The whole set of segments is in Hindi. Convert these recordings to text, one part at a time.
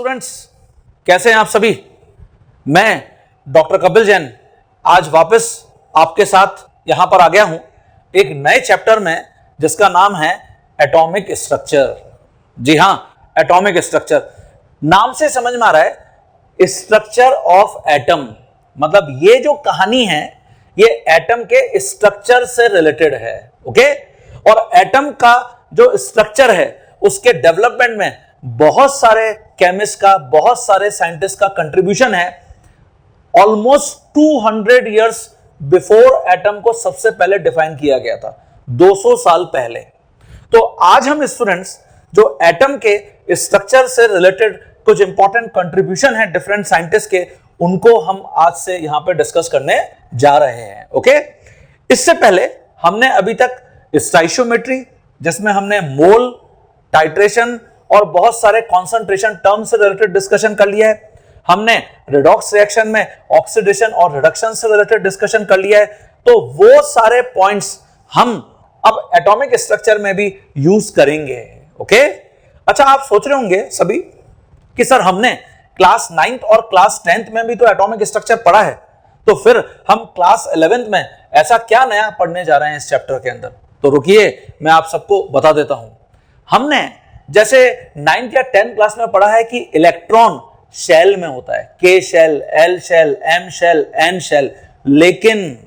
स्टूडेंट्स, कैसे हैं आप सभी। मैं डॉक्टर कपिल जैन आज वापस आपके साथ यहां पर आ गया हूं एक नए चैप्टर में जिसका नाम है एटॉमिक स्ट्रक्चर। जी हां, एटॉमिक स्ट्रक्चर नाम से समझ में आ रहा है स्ट्रक्चर ऑफ एटम, मतलब ये जो कहानी है ये एटम के स्ट्रक्चर से रिलेटेड है। ओके, और एटम का जो स्ट्रक्चर है उसके डेवलपमेंट में बहुत सारे केमिस्ट का, बहुत सारे साइंटिस्ट का कंट्रीब्यूशन है। ऑलमोस्ट 200 इयर्स बिफोर एटम को सबसे पहले डिफाइन किया गया था, 200 साल पहले। तो आज हम स्टूडेंट्स जो एटम के स्ट्रक्चर से रिलेटेड कुछ इंपॉर्टेंट कंट्रीब्यूशन है डिफरेंट साइंटिस्ट के, उनको हम आज से यहां पे डिस्कस करने जा रहे हैं। ओके, इससे पहले हमने अभी तक स्टोइचियोमेट्री, जिसमें हमने मोल, टाइट्रेशन और बहुत सारे कॉन्सेंट्रेशन टर्म से रिलेटेड डिस्कशन कर लिया है। हमने रिडॉक्स रिएक्शन में ऑक्सीडेशन और रिडक्शन से रिलेटेड डिस्कशन कर लिया है। तो वो सारे पॉइंट्स हम अब एटॉमिक स्ट्रक्चर में भी यूज करेंगे। ओके, अच्छा, आप सोच रहे होंगे सभी कि सर हमने क्लास 9th और क्लास 10th में भी तो एटॉमिक स्ट्रक्चर पढ़ा है, तो फिर हम क्लास 11th में ऐसा क्या नया पढ़ने जा रहे हैं इस चैप्टर के अंदर। तो रुकिए, मैं आप सबको बता देता हूं। हमने जैसे 9th या 10th क्लास में पढ़ा है कि इलेक्ट्रॉन शेल में होता है, K shell, L shell, M shell, N shell, लेकिन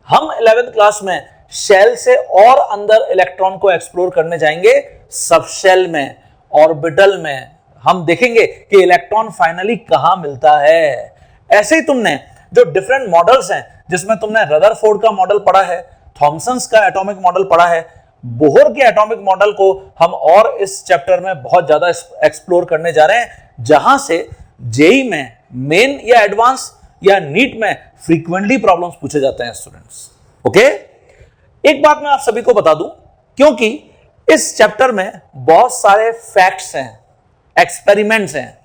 हम 11th क्लास में शेल से और अंदर इलेक्ट्रॉन को एक्सप्लोर करने जाएंगे, सब शेल में, ऑर्बिटल में। हम देखेंगे कि इलेक्ट्रॉन फाइनली कहां मिलता है। ऐसे ही तुमने जो डिफरेंट मॉडल्स हैं, जिसमें तुमने रदरफोर्ड का मॉडल पढ़ा है, थॉमसन्स का एटॉमिक मॉडल पढ़ा है, बोहर के एटॉमिक मॉडल को हम और इस चैप्टर में बहुत ज्यादा एक्सप्लोर करने जा रहे हैं, जहां से जेई में मेन या एडवांस या नीट में फ्रीक्वेंटली प्रॉब्लम्स पूछे जाते हैं स्टूडेंट्स। ओके, एक बात मैं आप सभी को बता दूं, क्योंकि इस चैप्टर में बहुत सारे फैक्ट्स हैं, एक्सपेरिमेंट्स हैं,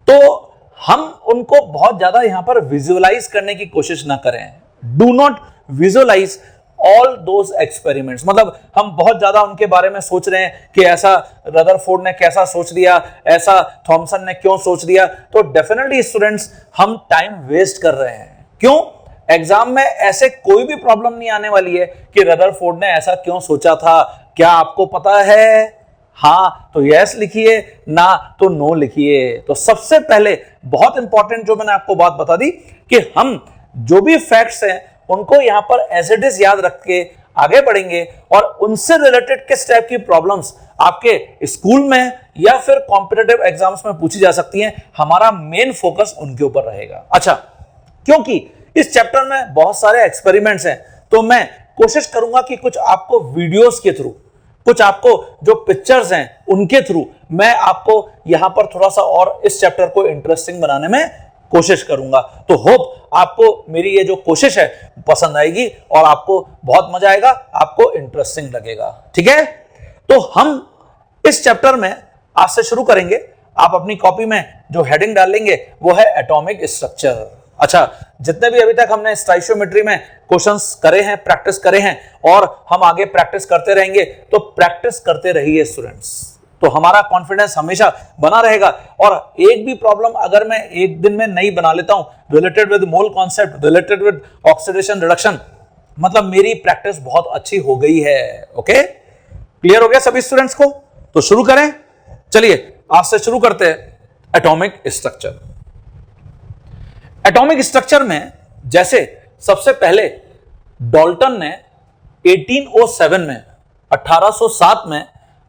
तो हम उनको बहुत ज्यादा यहां पर विजुअलाइज करने की कोशिश ना करें। Do not visualise all those experiments, मतलब हम बहुत ज्यादा उनके बारे में सोच रहे हैं कि ऐसा रदरफोर्ड ने कैसा सोच लिया, ऐसा थॉमसन ने क्यों सोच लिया, तो डेफिनेटली स्टूडेंट्स हम टाइम वेस्ट कर रहे हैं। क्यों? एग्जाम में ऐसे कोई भी प्रॉब्लम नहीं आने वाली है कि रदरफोर्ड ने ऐसा क्यों सोचा था। क्या आपको पता है? हाँ तो यस लिखिए, ना तो नो लिखिए। तो सबसे पहले बहुत इंपॉर्टेंट जो मैंने आपको बात बता दी कि हम जो भी फैक्ट्स हैं उनको यहां पर एज इट इज याद रख के आगे बढ़ेंगे, और उनसे रिलेटेड किस टाइप की प्रॉब्लम्स आपके स्कूल में या फिर कॉम्पिटिटिव एग्जाम्स में पूछी जा सकती हैं, हमारा मेन फोकस उनके ऊपर रहेगा। अच्छा, क्योंकि इस चैप्टर में बहुत सारे एक्सपेरिमेंट्स हैं, तो मैं कोशिश करूंगा कि कुछ आपको वीडियोस के थ्रू, कुछ आपको जो पिक्चर्स हैं उनके थ्रू मैं आपको यहां पर थोड़ा सा और इस चैप्टर को इंटरेस्टिंग बनाने में कोशिश करूंगा। तो होप आपको मेरी ये जो कोशिश है पसंद आएगी और आपको बहुत मजा आएगा, आपको इंटरेस्टिंग लगेगा। ठीक है, तो हम इस चैप्टर में आज से शुरू करेंगे। आप अपनी कॉपी में जो हेडिंग डालेंगे वो है एटॉमिक स्ट्रक्चर। अच्छा, जितने भी अभी तक हमने स्टोइचियोमेट्री में क्वेश्चंस करे हैं, प्रैक्टिस करे हैं, और हम आगे प्रैक्टिस करते रहेंगे, तो प्रैक्टिस करते रहिए स्टूडेंट्स, तो हमारा कॉन्फिडेंस हमेशा बना रहेगा। और एक भी प्रॉब्लम अगर मैं एक दिन में नहीं बना लेता हूं related with mole concept, related with oxidation reduction, मतलब मेरी प्रैक्टिस बहुत अच्छी हो गई है। ओके, क्लियर हो गया सभी स्टूडेंट्स को? तो शुरू करें, चलिए आज से शुरू करते हैं एटॉमिक स्ट्रक्चर। एटॉमिक स्ट्रक्चर में जैसे सबसे पहले डाल्टन ने 1807 में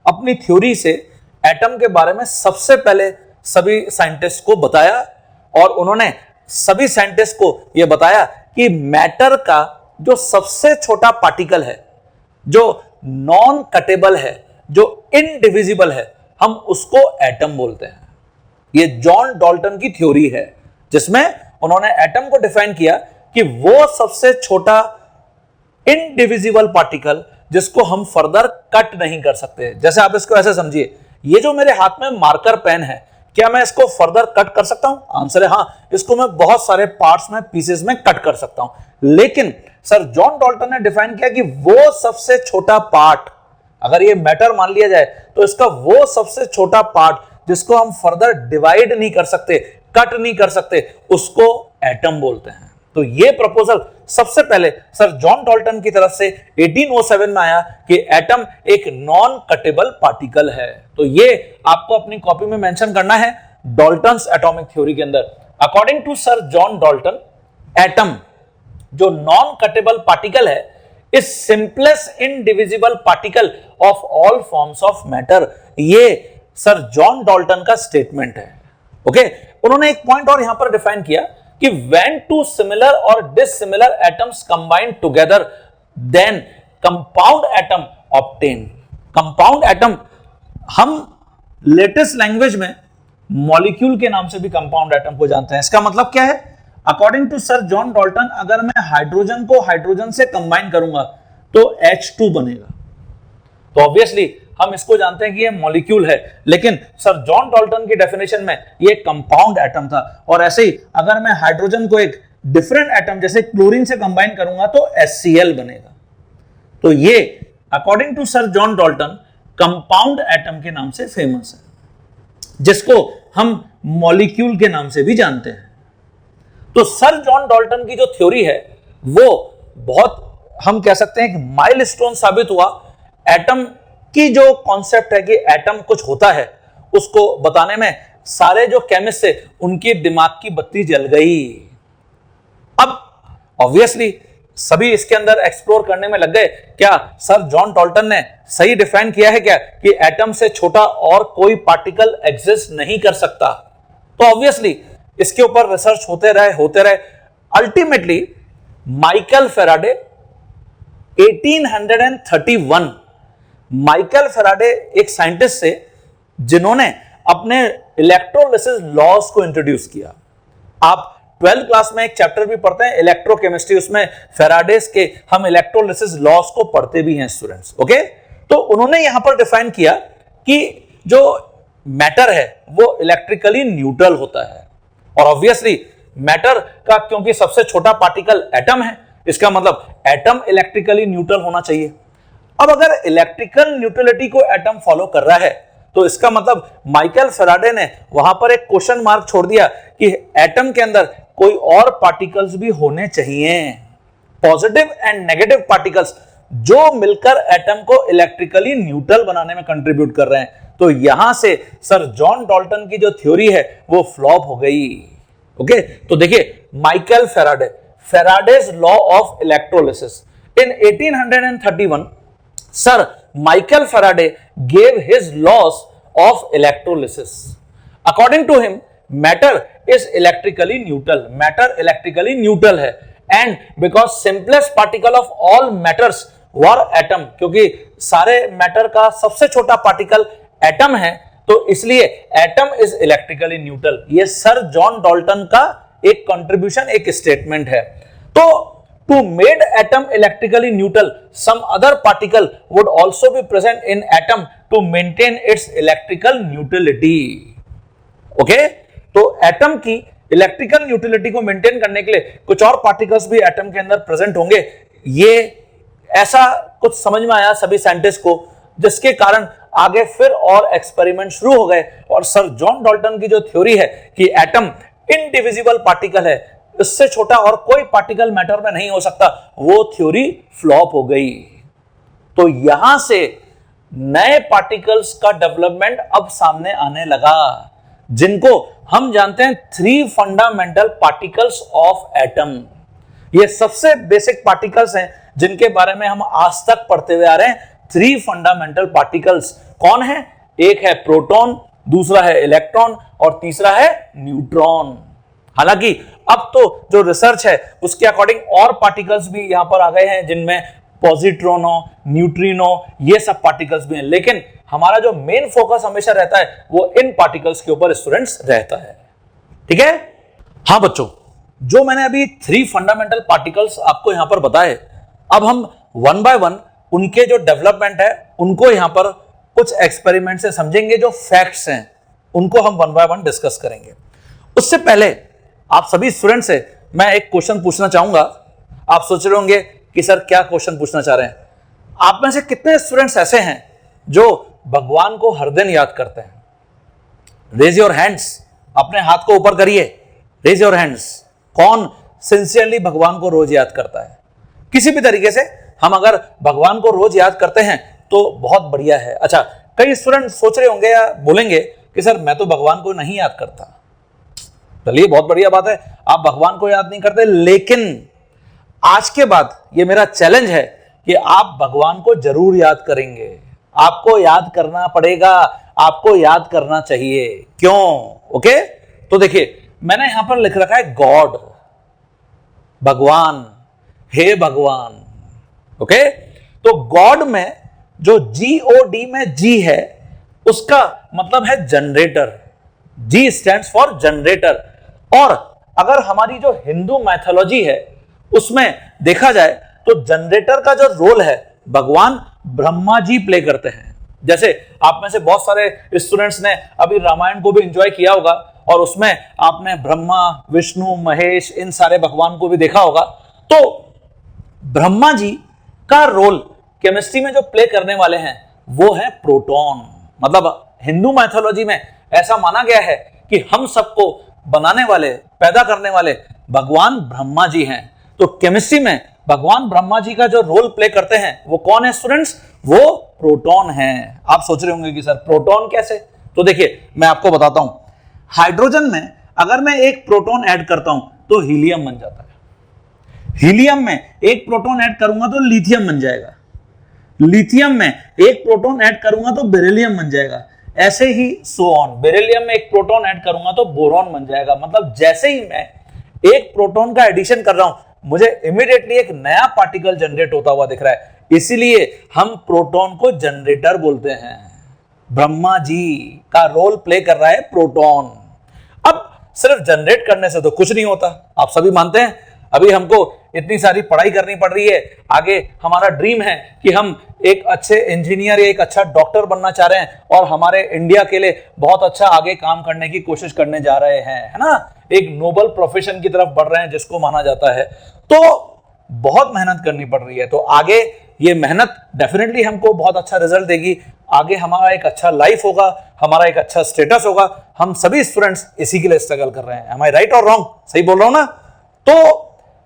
अपनी थ्योरी से एटम के बारे में सबसे पहले सभी साइंटिस्ट को बताया, और उन्होंने सभी साइंटिस्ट को यह बताया कि मैटर का जो सबसे छोटा पार्टिकल है, जो नॉन कटेबल है, जो इनडिविजिबल है, हम उसको एटम बोलते हैं। यह जॉन डाल्टन की थ्योरी है, जिसमें उन्होंने एटम को डिफाइन किया कि वो सबसे छोटा इनडिविजिबल पार्टिकल जिसको हम फर्दर कट नहीं कर सकते। जैसे आप इसको ऐसे समझिए, ये जो मेरे हाथ में मार्कर पेन है, क्या मैं इसको फर्दर कट कर सकता हूं? आंसर है हाँ, इसको मैं बहुत सारे पार्ट्स में, पीसेस में कट कर सकता हूं। लेकिन सर जॉन डाल्टन ने डिफाइन किया कि वो सबसे छोटा पार्ट, अगर ये मैटर मान लिया जाए तो इसका वो सबसे छोटा पार्ट जिसको हम फर्दर डिवाइड नहीं कर सकते, कट नहीं कर सकते, उसको एटम बोलते हैं। तो ये प्रपोजल सबसे पहले सर जॉन डाल्टन की तरफ से 1807 में आया कि एटम एक नॉन कटेबल पार्टिकल है। तो ये आपको अपनी कॉपी में मेंशन करना है डाल्टन्स एटॉमिक थ्योरी के अंदर। According to sir John Dalton, atom जो नॉन कटेबल पार्टिकल है is simplest indivisible particle of all forms of matter. ये सर जॉन डाल्टन का स्टेटमेंट है। ओके, उन्होंने एक पॉइंट और यहां पर डिफाइन किया कि when two similar or dissimilar atoms combine together then compound atom obtain। compound atom हम लेटेस्ट लैंग्वेज में मॉलिक्यूल के नाम से भी कंपाउंड एटम को जानते हैं। इसका मतलब क्या है? According to sir John Dalton, अगर मैं हाइड्रोजन को हाइड्रोजन से कंबाइन करूंगा तो H2 बनेगा। तो ऑब्वियसली हम इसको जानते हैं कि ये मॉलिक्यूल है, लेकिन सर जॉन डाल्टन की डेफिनेशन में ये कंपाउंड एटम था। और ऐसे ही अगर मैं हाइड्रोजन को एक डिफरेंट एटम जैसे क्लोरीन से कंबाइन करूंगा तो HCl बनेगा। तो ये according to sir John Dalton compound atom के नाम से फेमस है, जिसको हम मॉलिक्यूल के नाम से भी जानते हैं। तो सर जॉन डाल्टन की जो थ्योरी है वो बहुत, हम कह सकते हैं कि माइलस्टोन साबित हुआ। एटम की जो कॉन्सेप्ट है कि एटम कुछ होता है, उसको बताने में सारे जो केमिस्ट थे उनकी दिमाग की बत्ती जल गई। अब ऑब्वियसली सभी इसके अंदर एक्सप्लोर करने में लग गए, क्या सर जॉन डाल्टन ने सही डिफाइन किया है क्या कि एटम से छोटा और कोई पार्टिकल एग्जिस्ट नहीं कर सकता? तो ऑब्वियसली इसके ऊपर रिसर्च होते रहे। Ultimately Michael Faraday 1831, Michael Faraday एक साइंटिस्ट थे जिन्होंने अपने इलेक्ट्रोलिसिस लॉज को इंट्रोड्यूस किया। आप 12th क्लास में एक चैप्टर भी पढ़ते हैं इलेक्ट्रोकेमिस्ट्री, उसमें फेराडेस के हम इलेक्ट्रोलिसिस लॉज को पढ़ते भी हैं स्टूडेंट्स। ओके, तो उन्होंने यहां पर डिफाइन किया कि जो मैटर है वो इलेक्ट्रिकली न्यूट्रल होता है। और ऑब्वियसली मैटर का क्योंकि सबसे छोटा पार्टिकल एटम है, इसका मतलब एटम इलेक्ट्रिकली न्यूट्रल होना चाहिए। अब अगर इलेक्ट्रिकल न्यूट्रलिटी को एटम फॉलो कर रहा है तो इसका मतलब माइकल फेराडे ने वहां पर एक क्वेश्चन मार्क छोड़ दिया कि एटम के अंदर कोई और पार्टिकल्स भी होने चाहिए, पॉजिटिव एंड नेगेटिव पार्टिकल्स जो मिलकर एटम को इलेक्ट्रिकली न्यूट्रल बनाने में कंट्रीब्यूट कर रहे हैं। तो यहां से सर जॉन डाल्टन की जो थ्योरी है वो फ्लॉप हो गई। ओके, तो देखिए Michael Faraday, Faraday's law of electrolysis. In 1831 Sir Michael Faraday gave his laws of electrolysis. According to him, matter is electrically neutral. Matter electrically neutral है, and because simplest particle of all matters were atom, क्योंकि सारे मैटर का सबसे छोटा पार्टिकल एटम है, तो इसलिए एटम इज इलेक्ट्रिकली न्यूट्रल। ये सर जॉन डाल्टन का एक कंट्रीब्यूशन, एक स्टेटमेंट है। तो to make atom electrically neutral, some other particle would also be present in atom to maintain its electrical neutrality. Okay? तो एटम की इलेक्ट्रिकल न्यूट्रलिटी को मेंटेन करने के लिए कुछ और पार्टिकल्स भी एटम के अंदर प्रेजेंट होंगे। ये ऐसा कुछ समझ में आया सभी साइंटिस्ट को, जिसके कारण आगे फिर और एक्सपेरिमेंट शुरू हो गए। और सर जॉन डाल्टन की जो थ्योरी है कि एटम इनडिविजिबल पार्टिकल है, इससे छोटा और कोई पार्टिकल मैटर में नहीं हो सकता, वो थ्योरी फ्लॉप हो गई। तो यहां से नए पार्टिकल्स का डेवलपमेंट अब सामने आने लगा, जिनको हम जानते हैं 3 फंडामेंटल पार्टिकल्स ऑफ एटम। ये सबसे बेसिक पार्टिकल्स हैं जिनके बारे में हम आज तक पढ़ते हुए आ रहे हैं। 3 फंडामेंटल पार्टिकल्स कौन है? एक है प्रोटॉन, दूसरा है इलेक्ट्रॉन और तीसरा है न्यूट्रॉन। हालांकि अब तो जो रिसर्च है उसके अकॉर्डिंग और पार्टिकल्स भी यहां पर आ गए हैं, जिनमें पॉजिट्रॉनो, न्यूट्रिनो, ये सब पार्टिकल्स भी हैं, लेकिन हमारा जो मेन फोकस हमेशा रहता है वो इन पार्टिकल्स के ऊपर स्टूडेंट्स रहता है। ठीक है? हाँ बच्चों, जो मैंने अभी 3 फंडामेंटल पार्टिकल्स आपको यहां पर बताए, अब हम 1 बाय 1 उनके जो डेवलपमेंट है उनको यहां पर कुछ एक्सपेरिमेंट से समझेंगे। जो फैक्ट्स हैं उनको हम 1 बाय 1 डिस्कस करेंगे। उससे पहले आप सभी स्टूडेंट से मैं एक क्वेश्चन पूछना चाहूंगा। आप सोच रहे होंगे कि सर क्या क्वेश्चन पूछना चाह रहे हैं? आप में से कितने स्टूडेंट्स ऐसे हैं जो भगवान को हर दिन याद करते हैं? रेज योर हैंड्स, अपने हाथ को ऊपर करिए, रेज योर हैंड्स। कौन सिंसियरली भगवान को रोज याद करता है? किसी भी तरीके से हम अगर भगवान को रोज याद करते हैं तो बहुत बढ़िया है। अच्छा, कई स्टूडेंट सोच रहे होंगे या बोलेंगे कि सर मैं तो भगवान को नहीं याद करता। चलिए, बहुत बढ़िया बात है, आप भगवान को याद नहीं करते, लेकिन आज के बाद ये मेरा चैलेंज है कि आप भगवान को जरूर याद करेंगे। आपको याद करना पड़ेगा, आपको याद करना चाहिए। क्यों? ओके, तो देखिए मैंने यहां पर लिख रखा है गॉड, भगवान, हे भगवान। ओके, तो गॉड में जो GOD में जी है उसका मतलब है generator. Ji stands for generator. और अगर हमारी जो हिंदू मैथोलॉजी है उसमें देखा जाए तो जनरेटर का जो रोल है भगवान ब्रह्मा जी प्ले करते हैं। जैसे आप में से बहुत सारे स्टूडेंट्स ने अभी रामायण को भी एंजॉय किया होगा और उसमें आपने ब्रह्मा, विष्णु, महेश, इन सारे भगवान को भी देखा होगा। तो ब्रह्मा जी का रोल केमिस्ट्री में जो प्ले करने वाले हैं वो है प्रोटॉन। मतलब हिंदू मैथोलॉजी में ऐसा माना गया है कि हम सबको बनाने वाले, पैदा करने वाले भगवान ब्रह्मा जी हैं। तो केमिस्ट्री में भगवान ब्रह्मा जी का जो रोल प्ले करते हैं वो कौन है स्टूडेंट्स? वो प्रोटॉन है। आप सोच रहे होंगे कि सर प्रोटॉन कैसे? तो देखिए मैं आपको बताता हूं। हाइड्रोजन में अगर मैं एक प्रोटॉन ऐड करता हूं तो हीलियम बन जाता है। हीलियम में एक प्रोटॉन ऐड करूंगा तो लिथियम बन जाएगा। लिथियम में एक प्रोटॉन ऐड करूंगा तो बेरिलियम बन जाएगा। ऐसे ही सो ऑन। बेरिलियम में एक प्रोटॉन ऐड करूंगा तो बोरॉन बन जाएगा। मतलब जैसे ही मैं एक प्रोटॉन का एडिशन कर रहा हूं मुझे इमीडिएटली एक नया पार्टिकल जनरेट होता हुआ दिख रहा है। इसीलिए हम प्रोटॉन को जनरेटर बोलते हैं। ब्रह्मा जी का रोल प्ले कर रहा है प्रोटॉन। अब सिर्फ जनरेट करने से तो कुछ नहीं होता, आप सभी मानते हैं। अभी हमको इतनी सारी पढ़ाई करनी पड़ रही है, आगे हमारा ड्रीम है कि हम एक अच्छे इंजीनियर या एक अच्छा डॉक्टर बनना चाह रहे हैं और हमारे इंडिया के लिए बहुत अच्छा आगे काम करने की कोशिश करने जा रहे हैं, है ना। एक नोबल प्रोफेशन की तरफ बढ़ रहे हैं जिसको माना जाता है। तो बहुत मेहनत करनी पड़ रही है। तो आगे ये मेहनत डेफिनेटली हमको बहुत अच्छा रिजल्ट देगी। आगे हमारा एक अच्छा लाइफ होगा, हमारा एक अच्छा स्टेटस होगा। हम सभी स्टूडेंट्स इसी के लिए स्ट्रगल कर रहे हैं। एम आई राइट और रॉन्ग? सही बोल रहा हूं ना? तो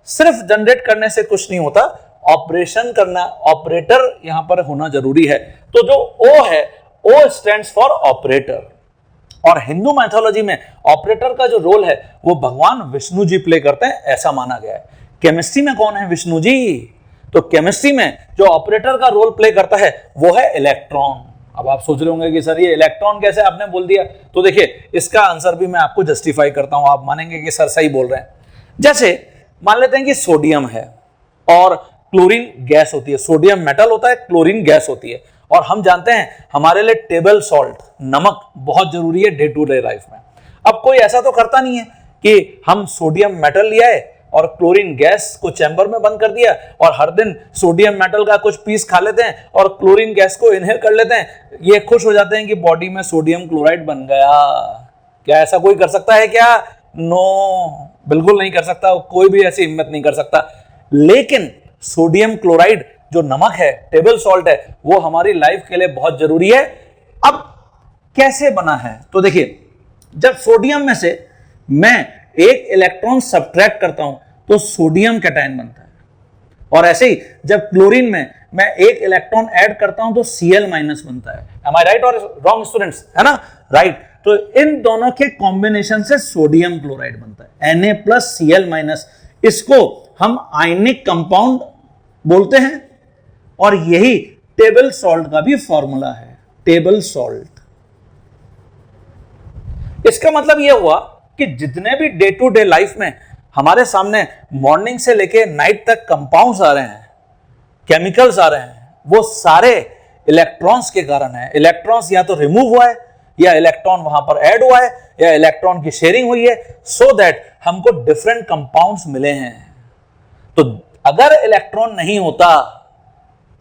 सिर्फ जनरेट करने से कुछ नहीं होता, ऑपरेशन करना, ऑपरेटर यहां पर होना जरूरी है। तो जो O है, O स्टैंड्स फॉर ऑपरेटर। और हिंदू मैथोलॉजी में ऑपरेटर का जो रोल है वो भगवान विष्णु जी प्ले करते हैं, ऐसा माना गया है। केमिस्ट्री में कौन है? विष्णु जी। तो केमिस्ट्री में जो ऑपरेटर का रोल प्ले करता है वो है इलेक्ट्रॉन। अब आप सोच रहे होंगे कि सर ये इलेक्ट्रॉन कैसे आपने बोल दिया? तो देखिए इसका आंसर भी मैं आपको जस्टिफाई करता हूं, आप मानेंगे कि सर सही बोल रहे हैं। जैसे मान लेते हैं कि सोडियम है और क्लोरीन गैस होती है। सोडियम मेटल होता है, क्लोरीन गैस होती है। और हम जानते हैं हमारे लिए टेबल सॉल्ट, नमक बहुत जरूरी है डे टू डे लाइफ में। अब कोई ऐसा तो करता नहीं है कि हम सोडियम मेटल लिया है और क्लोरीन गैस को चैम्बर में बंद कर दिया और हर दिन सोडियम मेटल का कुछ पीस खा लेते हैं और क्लोरीन गैस को इनहेल कर लेते हैं। ये खुश हो जाते हैं कि बॉडी में सोडियम क्लोराइड बन गया। क्या ऐसा कोई कर सकता है क्या? नो, बिल्कुल नहीं कर सकता। कोई भी ऐसी हिम्मत नहीं कर सकता। लेकिन सोडियम क्लोराइड जो नमक है, टेबल सॉल्ट है, वो हमारी लाइफ के लिए बहुत जरूरी है। अब कैसे बना है? तो देखिए जब सोडियम में से मैं एक इलेक्ट्रॉन सब्ट्रैक्ट करता हूं तो सोडियम कैटायन बनता है। और ऐसे ही जब क्लोरीन में मैं एक इलेक्ट्रॉन ऐड करता हूं तो Cl- बनता है। एम आई राइट और रॉन्ग स्टूडेंट्स? है ना, राइट। तो इन दोनों के कॉम्बिनेशन से सोडियम क्लोराइड बनता है, Na+Cl-। इसको हम आयनिक कंपाउंड बोलते हैं और यही टेबल सॉल्ट का भी फॉर्मूला है, टेबल सॉल्ट। इसका मतलब यह हुआ कि जितने भी डे टू डे लाइफ में हमारे सामने मॉर्निंग से लेके नाइट तक कंपाउंड्स आ रहे हैं, केमिकल्स आ रहे हैं, वो सारे इलेक्ट्रॉन्स के कारण है। इलेक्ट्रॉन्स या तो रिमूव हुआ है या इलेक्ट्रॉन वहां पर ऐड हुआ है या इलेक्ट्रॉन की शेयरिंग हुई है, सो दैट हमको डिफरेंट कंपाउंड्स मिले हैं। तो अगर इलेक्ट्रॉन नहीं होता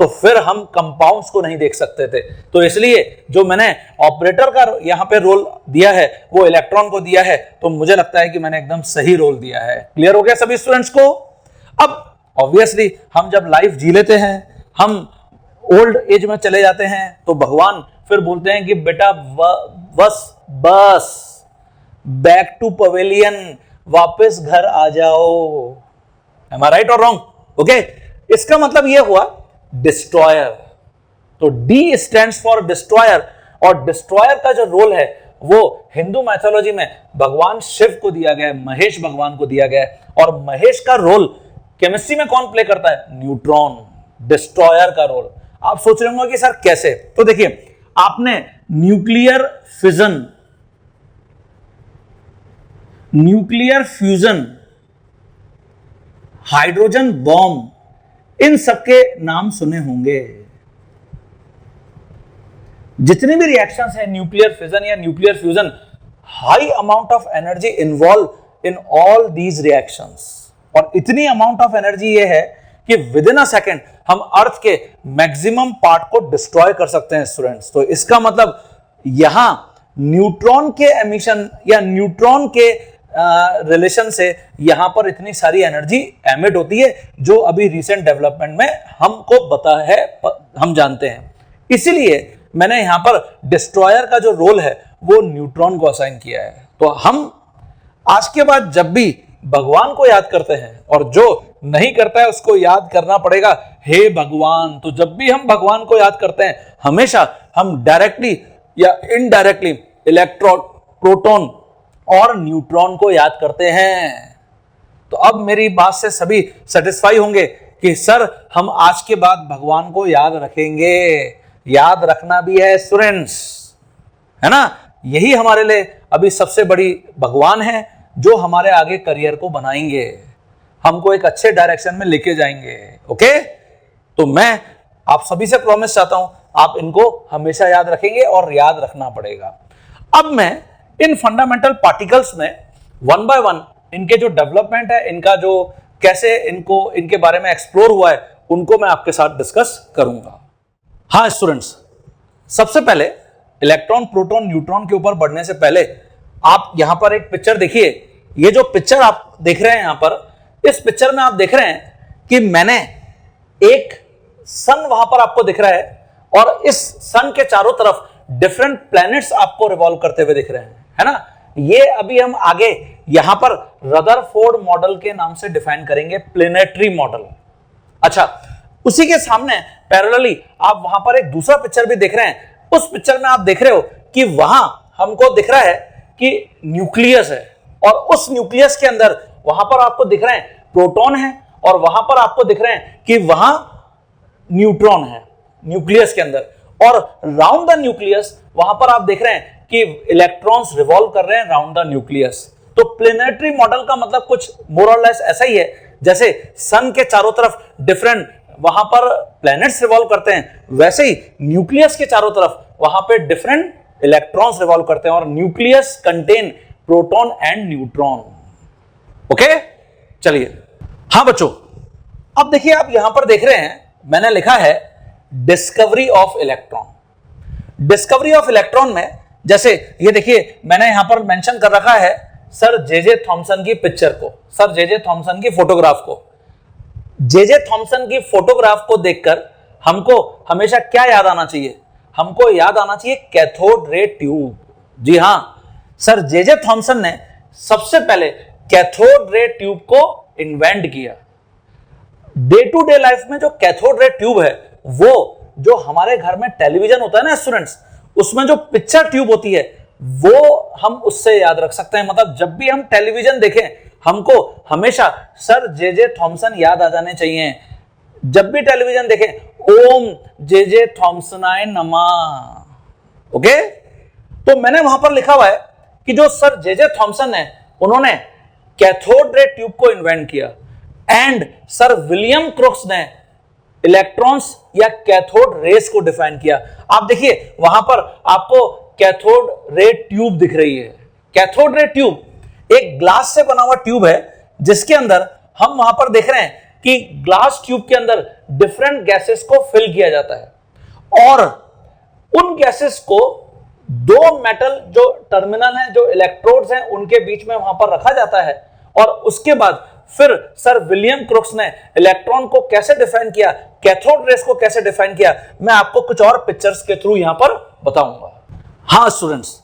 तो फिर हम कंपाउंड्स को नहीं देख सकते थे। तो इसलिए जो मैंने ऑपरेटर का यहां पे रोल दिया है वो इलेक्ट्रॉन को दिया है। तो मुझे लगता है कि मैंने एकदम सही रोल दिया है। क्लियर हो गया सभी स्टूडेंट्स को? अब ऑब्वियसली हम जब लाइफ जी लेते हैं, हम ओल्ड एज में चले जाते हैं, तो भगवान फिर बोलते हैं कि बेटा बस बस बैक टू पवेलियन, वापस घर आ जाओ। एम आई राइट और रॉन्ग? ओके, इसका मतलब यह हुआ डिस्ट्रॉयर। तो डी स्टैंड्स फॉर डिस्ट्रॉयर, और डिस्ट्रॉयर का जो रोल है वो हिंदू मैथोलॉजी में भगवान शिव को दिया गया है, महेश भगवान को दिया गया है। और महेश का रोल केमिस्ट्री में कौन प्ले करता है? न्यूट्रॉन, डिस्ट्रॉयर का रोल। आप सोच रहे होंगे कि सर कैसे? तो देखिए, आपने न्यूक्लियर फ्यूजन, हाइड्रोजन बॉम्ब, इन सबके नाम सुने होंगे। जितने भी रिएक्शंस हैं, न्यूक्लियर फिजन या nuclear fusion, high amount of energy involve in all these reactions. और इतनी अमाउंट ऑफ एनर्जी ये है कि विद इन अ सेकेंड हम अर्थ के मैक्सिमम पार्ट को डिस्ट्रॉय कर सकते हैं स्टूडेंट्स। तो इसका मतलब यहां न्यूट्रॉन के एमिशन या न्यूट्रॉन के रिलेशन से यहां पर इतनी सारी एनर्जी एमिट होती है, जो अभी रिसेंट डेवलपमेंट में हमको पता है, हम जानते हैं। इसीलिए मैंने यहां पर डिस्ट्रॉयर का जो रोल है वो न्यूट्रॉन को असाइन किया है। तो हम आज के बाद जब भी भगवान को याद करते हैं, और जो नहीं करता है उसको याद करना पड़ेगा, हे भगवान। तो जब भी हम भगवान को याद करते हैं, हमेशा हम डायरेक्टली या इनडायरेक्टली इलेक्ट्रॉन, प्रोटॉन और न्यूट्रॉन को याद करते हैं। तो अब मेरी बात से सभी सेटिस्फाई होंगे कि सर हम आज के बाद भगवान को याद रखेंगे। याद रखना भी है स्टूडेंट्स, है ना? यही हमारे लिए अभी सबसे बड़ी भगवान है, जो हमारे आगे करियर को बनाएंगे, हमको एक अच्छे डायरेक्शन में लेके जाएंगे। ओके, तो मैं आप सभी से प्रॉमिस चाहता हूं, आप इनको हमेशा याद रखेंगे और याद रखना पड़ेगा। अब मैं इन फंडामेंटल पार्टिकल्स में वन बाय वन इनके जो डेवलपमेंट है, इनका जो कैसे इनके बारे में एक्सप्लोर हुआ है, उनको मैं आपके साथ डिस्कस करूंगा। हाँ स्टूडेंट्स, सबसे पहले इलेक्ट्रॉन, प्रोटॉन, न्यूट्रॉन के ऊपर बढ़ने से पहले आप यहां पर एक पिक्चर देखिए। ये जो पिक्चर आप देख रहे हैं यहां पर, इस पिक्चर में आप देख रहे हैं कि मैंने एक सन वहां पर आपको दिख रहा है, और इस सन के चारों तरफ डिफरेंट प्लैनेट्स आपको रिवॉल्व करते हुए दिख रहे हैं, है ना? ये अभी हम आगे यहां पर रदरफोर्ड मॉडल के नाम से डिफाइन करेंगे, प्लेनेटरी मॉडल। अच्छा, उसी के सामने पैरेलली आप वहां पर एक दूसरा पिक्चर भी देख रहे हैं। उस पिक्चर में आप देख रहे हो कि वहां हमको दिख रहा है कि न्यूक्लियस है, और उस न्यूक्लियस के अंदर वहां पर आपको दिख रहे हैं प्रोटॉन है, और वहां पर आपको दिख रहे हैं कि वहां न्यूट्रॉन है न्यूक्लियस के अंदर। और राउंड द न्यूक्लियस वहां पर आप देख रहे हैं कि इलेक्ट्रॉन्स रिवॉल्व कर रहे हैं राउंड द न्यूक्लियस। तो प्लेनेटरी मॉडल का मतलब कुछ मोर और लेस ऐसा ही है, जैसे सन के चारों तरफ डिफरेंट वहां पर प्लैनेट्स रिवॉल्व करते हैं, वैसे ही न्यूक्लियस के चारों तरफ वहां पे डिफरेंट इलेक्ट्रॉन्स रिवॉल्व करते हैं, और nucleus contain proton and neutron. Okay, चलिए। हाँ बच्चों, अब देखिए, आप यहां पर देख रहे हैं मैंने लिखा है discovery of electron. Discovery of electron में जैसे ये देखिए, मैंने यहां पर मेंशन कर रखा है सर जे थॉमसन की पिक्चर को, सर जे थॉमसन की फोटोग्राफ को। जे थॉमसन की फोटोग्राफ को देखकर हमको हमेशा क्या याद आना चाहिए? हमको याद आना चाहिए कैथोड रे ट्यूब। जी हां, सर जे थॉमसन ने सबसे पहले कैथोड रे ट्यूब को इन्वेंट किया। डे टू डे लाइफ में जो कैथोड रे ट्यूब है, वो जो हमारे घर में टेलीविजन होता है ना स्टूडेंट्स, उसमें जो पिक्चर ट्यूब होती है, वो हम उससे याद रख सकते हैं। मतलब जब भी हम टेलीविजन देखें, हमको हमेशा सर जे थॉमसन याद आ जाने चाहिए। जब भी टेलीविजन देखें, ओम जे थॉमसनाय नमः। ओके, तो मैंने वहां पर लिखा हुआ है कि जो सर जे थॉमसन है, उन्होंने कैथोड रे ट्यूब को इन्वेंट किया, एंड सर विलियम क्रुक्स ने इलेक्ट्रॉन्स या कैथोड रेस को डिफाइन किया। आप देखिए, वहां पर आपको कैथोड रे ट्यूब दिख रही है। कैथोड रे ट्यूब एक ग्लास से बना हुआ ट्यूब है, जिसके अंदर हम वहां पर देख रहे हैं कि ग्लास ट्यूब के अंदर डिफरेंट गैसेस को फिल किया जाता है, और उन गैसेस को दो मेटल जो टर्मिनल हैं, जो इलेक्ट्रोड्स हैं, उनके बीच में वहां पर रखा जाता है। और उसके बाद फिर सर विलियम क्रुक्स ने इलेक्ट्रॉन को कैसे डिफाइन किया, कैथोड रेस को कैसे डिफाइन किया, मैं आपको कुछ और पिक्चर्स के थ्रू यहां पर बताऊंगा। हाँ students,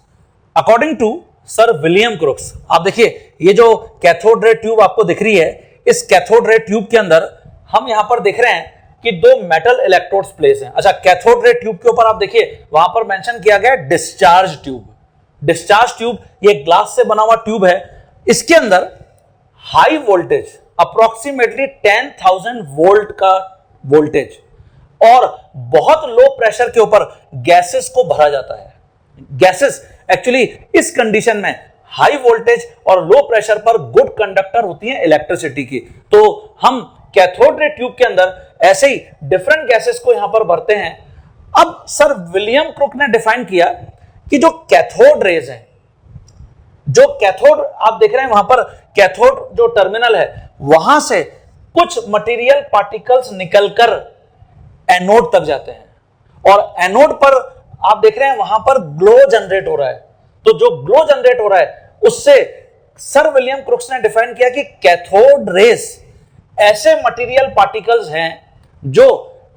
according to sir William Crookes, आप देखिए ये जो कैथोड रे ट्यूब आपको दिख रही है, इस कैथोड रे ट्यूब के अंदर हम यहां पर देख रहे हैं कि दो मेटल इलेक्ट्रोड्स प्लेस हैं। अच्छा, कैथोड रे ट्यूब के ऊपर आप देखिए वहां पर मेंशन किया गया डिस्चार्ज ट्यूब। डिस्चार्ज ट्यूब ये ग्लास से बना हुआ ट्यूब है, इसके अंदर हाई वोल्टेज अप्रोक्सीमेटली 10,000 वोल्ट का वोल्टेज और बहुत लो प्रेशर के ऊपर गैसेस को भरा जाता है। गैसेस एक्चुअली इस कंडीशन में हाई वोल्टेज और लो प्रेशर पर गुड कंडक्टर होती हैं इलेक्ट्रिसिटी की। तो हम कैथोड रे ट्यूब के अंदर ऐसे ही डिफरेंट गैसेस को यहां पर भरते हैं। अब सर विलियम क्रुक ने डिफाइन किया कि जो कैथोड रेज हैं, जो कैथोड आप देख रहे हैं वहां पर कैथोड जो टर्मिनल है वहां से कुछ मटेरियल पार्टिकल्स निकलकर एनोड तक जाते हैं और एनोड पर आप देख रहे हैं वहां पर ग्लो जनरेट हो रहा है। तो जो ग्लो जनरेट हो रहा है उससे सर विलियम क्रुक्स ने डिफाइन किया कि कैथोड रेज ऐसे मटेरियल पार्टिकल्स हैं जो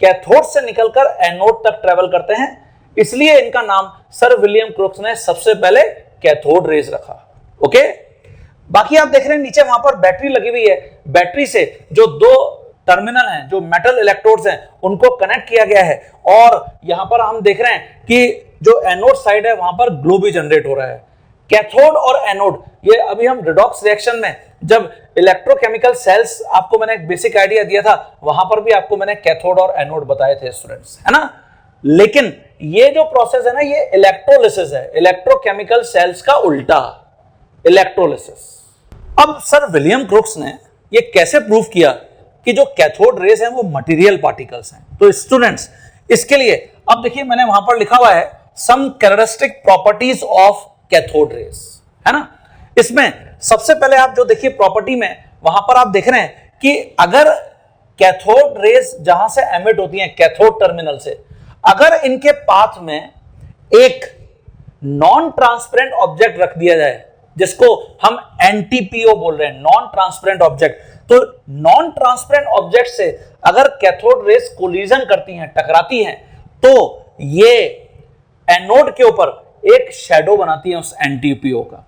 कैथोड से निकलकर एनोड तक ट्रेवल करते हैं, इसलिए इनका नाम सर विलियम क्रुक्स ने सबसे पहले कैथोड रेज रखा। ओके, बाकी आप देख रहे हैं नीचे वहां पर बैटरी लगी हुई है, बैटरी से जो दो टर्मिनल हैं, जो मेटल इलेक्ट्रोड्स हैं, उनको कनेक्ट किया गया है और यहां पर हम देख रहे हैं कि जो एनोड साइड है वहां पर ग्लो भी जनरेट हो रहा है। कैथोड और एनोड, ये अभी हम रिडॉक्स रिएक्शन में जब इलेक्ट्रोकेमिकल सेल्स आपको मैंने एक बेसिक आइडिया दिया था, वहां पर भी आपको मैंने कैथोड और एनोड बताए थे स्टूडेंट्स, है ना। लेकिन ये जो प्रोसेस है ना, ये इलेक्ट्रोलिसिस है, इलेक्ट्रोकेमिकल सेल्स का उल्टा, इलेक्ट्रोलिसिस। अब सर विलियम क्रुक्स ने ये कैसे प्रूव किया कि जो कैथोड रेज हैं वो मटेरियल पार्टिकल्स हैं? तो स्टूडेंट्स इसके लिए अब देखिए मैंने वहां पर लिखा हुआ है some characteristic properties of cathode rays, है ना। इसमें सबसे पहले आप जो देखिए प्रॉपर्टी में वहां पर आप देख रहे हैं कि अगर कैथोड रेज जहां से एमिट होती हैं कैथोड टर्मिनल से, अगर इनके पाथ में एक नॉन ट्रांसपेरेंट ऑब्जेक्ट रख दिया जाए जिसको हम एनटीपीओ बोल रहे हैं, नॉन ट्रांसपेरेंट ऑब्जेक्ट, तो नॉन ट्रांसपेरेंट ऑब्जेक्ट से अगर कैथोड रेज कोलिजन करती हैं, टकराती हैं, तो ये एनोड के ऊपर एक शैडो बनाती है उस एनटीपीओ का,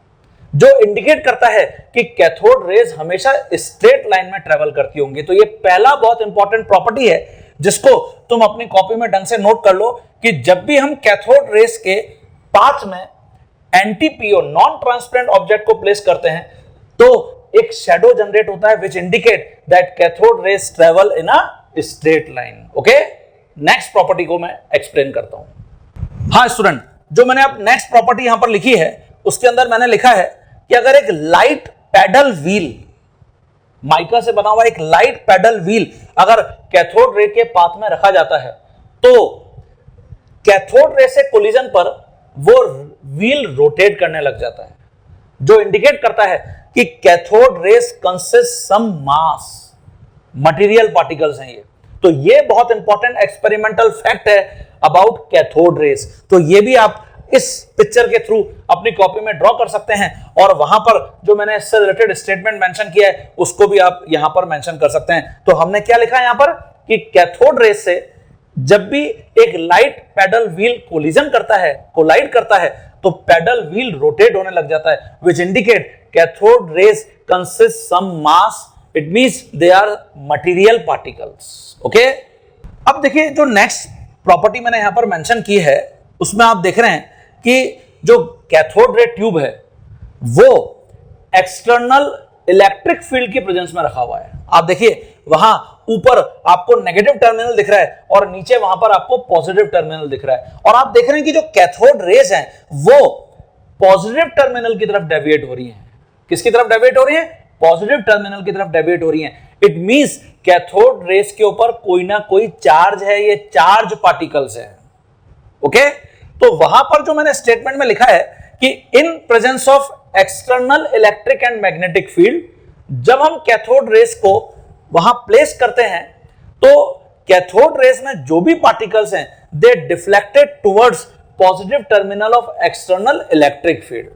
जो इंडिकेट करता है कि कैथोड रेज हमेशा स्ट्रेट लाइन में ट्रेवल करती होंगी। तो ये पहला बहुत इंपॉर्टेंट प्रॉपर्टी है जिसको तुम अपनी कॉपी में ढंग से नोट कर लो कि जब भी हम कैथोड रेज के पाथ में एनटीपीओ नॉन ट्रांसपेरेंट ऑब्जेक्ट को प्लेस करते हैं तो एक शैडो जनरेट होता है which indicate that cathode rays travel in a straight line. Okay, next property को मैं एक्सप्लेन करता हूं। हाँ स्टूडेंट, जो मैंने अब नेक्स्ट प्रॉपर्टी यहां पर लिखी है उसके अंदर मैंने लिखा है कि अगर एक लाइट पैडल व्हील, माइका से बना हुआ एक लाइट पैडल व्हील अगर कैथोड रे के पाथ में रखा जाता है तो कैथोड रे से कोलिजन पर वो व्हील रोटेट करने लग जाता है, जो इंडिकेट करता है कि कैथोड रेज कंसिस्ट सम मास, मटेरियल पार्टिकल्स हैं ये। तो ये बहुत इंपॉर्टेंट एक्सपेरिमेंटल फैक्ट है अबाउट कैथोड रेज। तो ये भी आप इस पिक्चर के थ्रू अपनी कॉपी में ड्रॉ कर सकते हैं और वहां पर जो मैंने इससे रिलेटेड स्टेटमेंट मेंशन किया है उसको भी आप यहां पर मेंशन कर सकते हैं। तो हमने क्या लिखा है यहां पर कि कैथोड रेज से जब भी एक लाइट पैडल व्हील कोलिजन करता है, कोलाइड करता है, तो पैडल व्हील रोटेट होने लग जाता है which indicate cathode rays consist some mass, it means they are material particles. Okay, अब देखिए जो नेक्स्ट प्रॉपर्टी मैंने यहां पर मेंशन की है उसमें आप देख रहे हैं कि जो कैथोड रे ट्यूब है वो एक्सटर्नल इलेक्ट्रिक फील्ड की प्रेजेंस में रखा हुआ है। आप देखिए वहां ऊपर आपको नेगेटिव टर्मिनल दिख रहा है और नीचे वहां पर आपको पॉजिटिव टर्मिनल दिख रहा है और आप देख रहे हैं कि जो कैथोड रेज हैं वो पॉजिटिव टर्मिनल की तरफ डेविएट हो रही हैं। किसकी तरफ डेविएट हो रही है? पॉजिटिव टर्मिनल की तरफ डेविएट हो रही हैं। इट मींस कैथोड रेज के ऊपर कोई ना कोई चार्ज है, ये चार्ज पार्टिकल्स है। ओके, तो वहां पर जो मैंने स्टेटमेंट में लिखा है कि in presence of external electric and magnetic field, जब हम कैथोड रेज को वहां प्लेस करते हैं तो कैथोड रेज में जो भी पार्टिकल्स हैं they deflected towards positive terminal of external electric field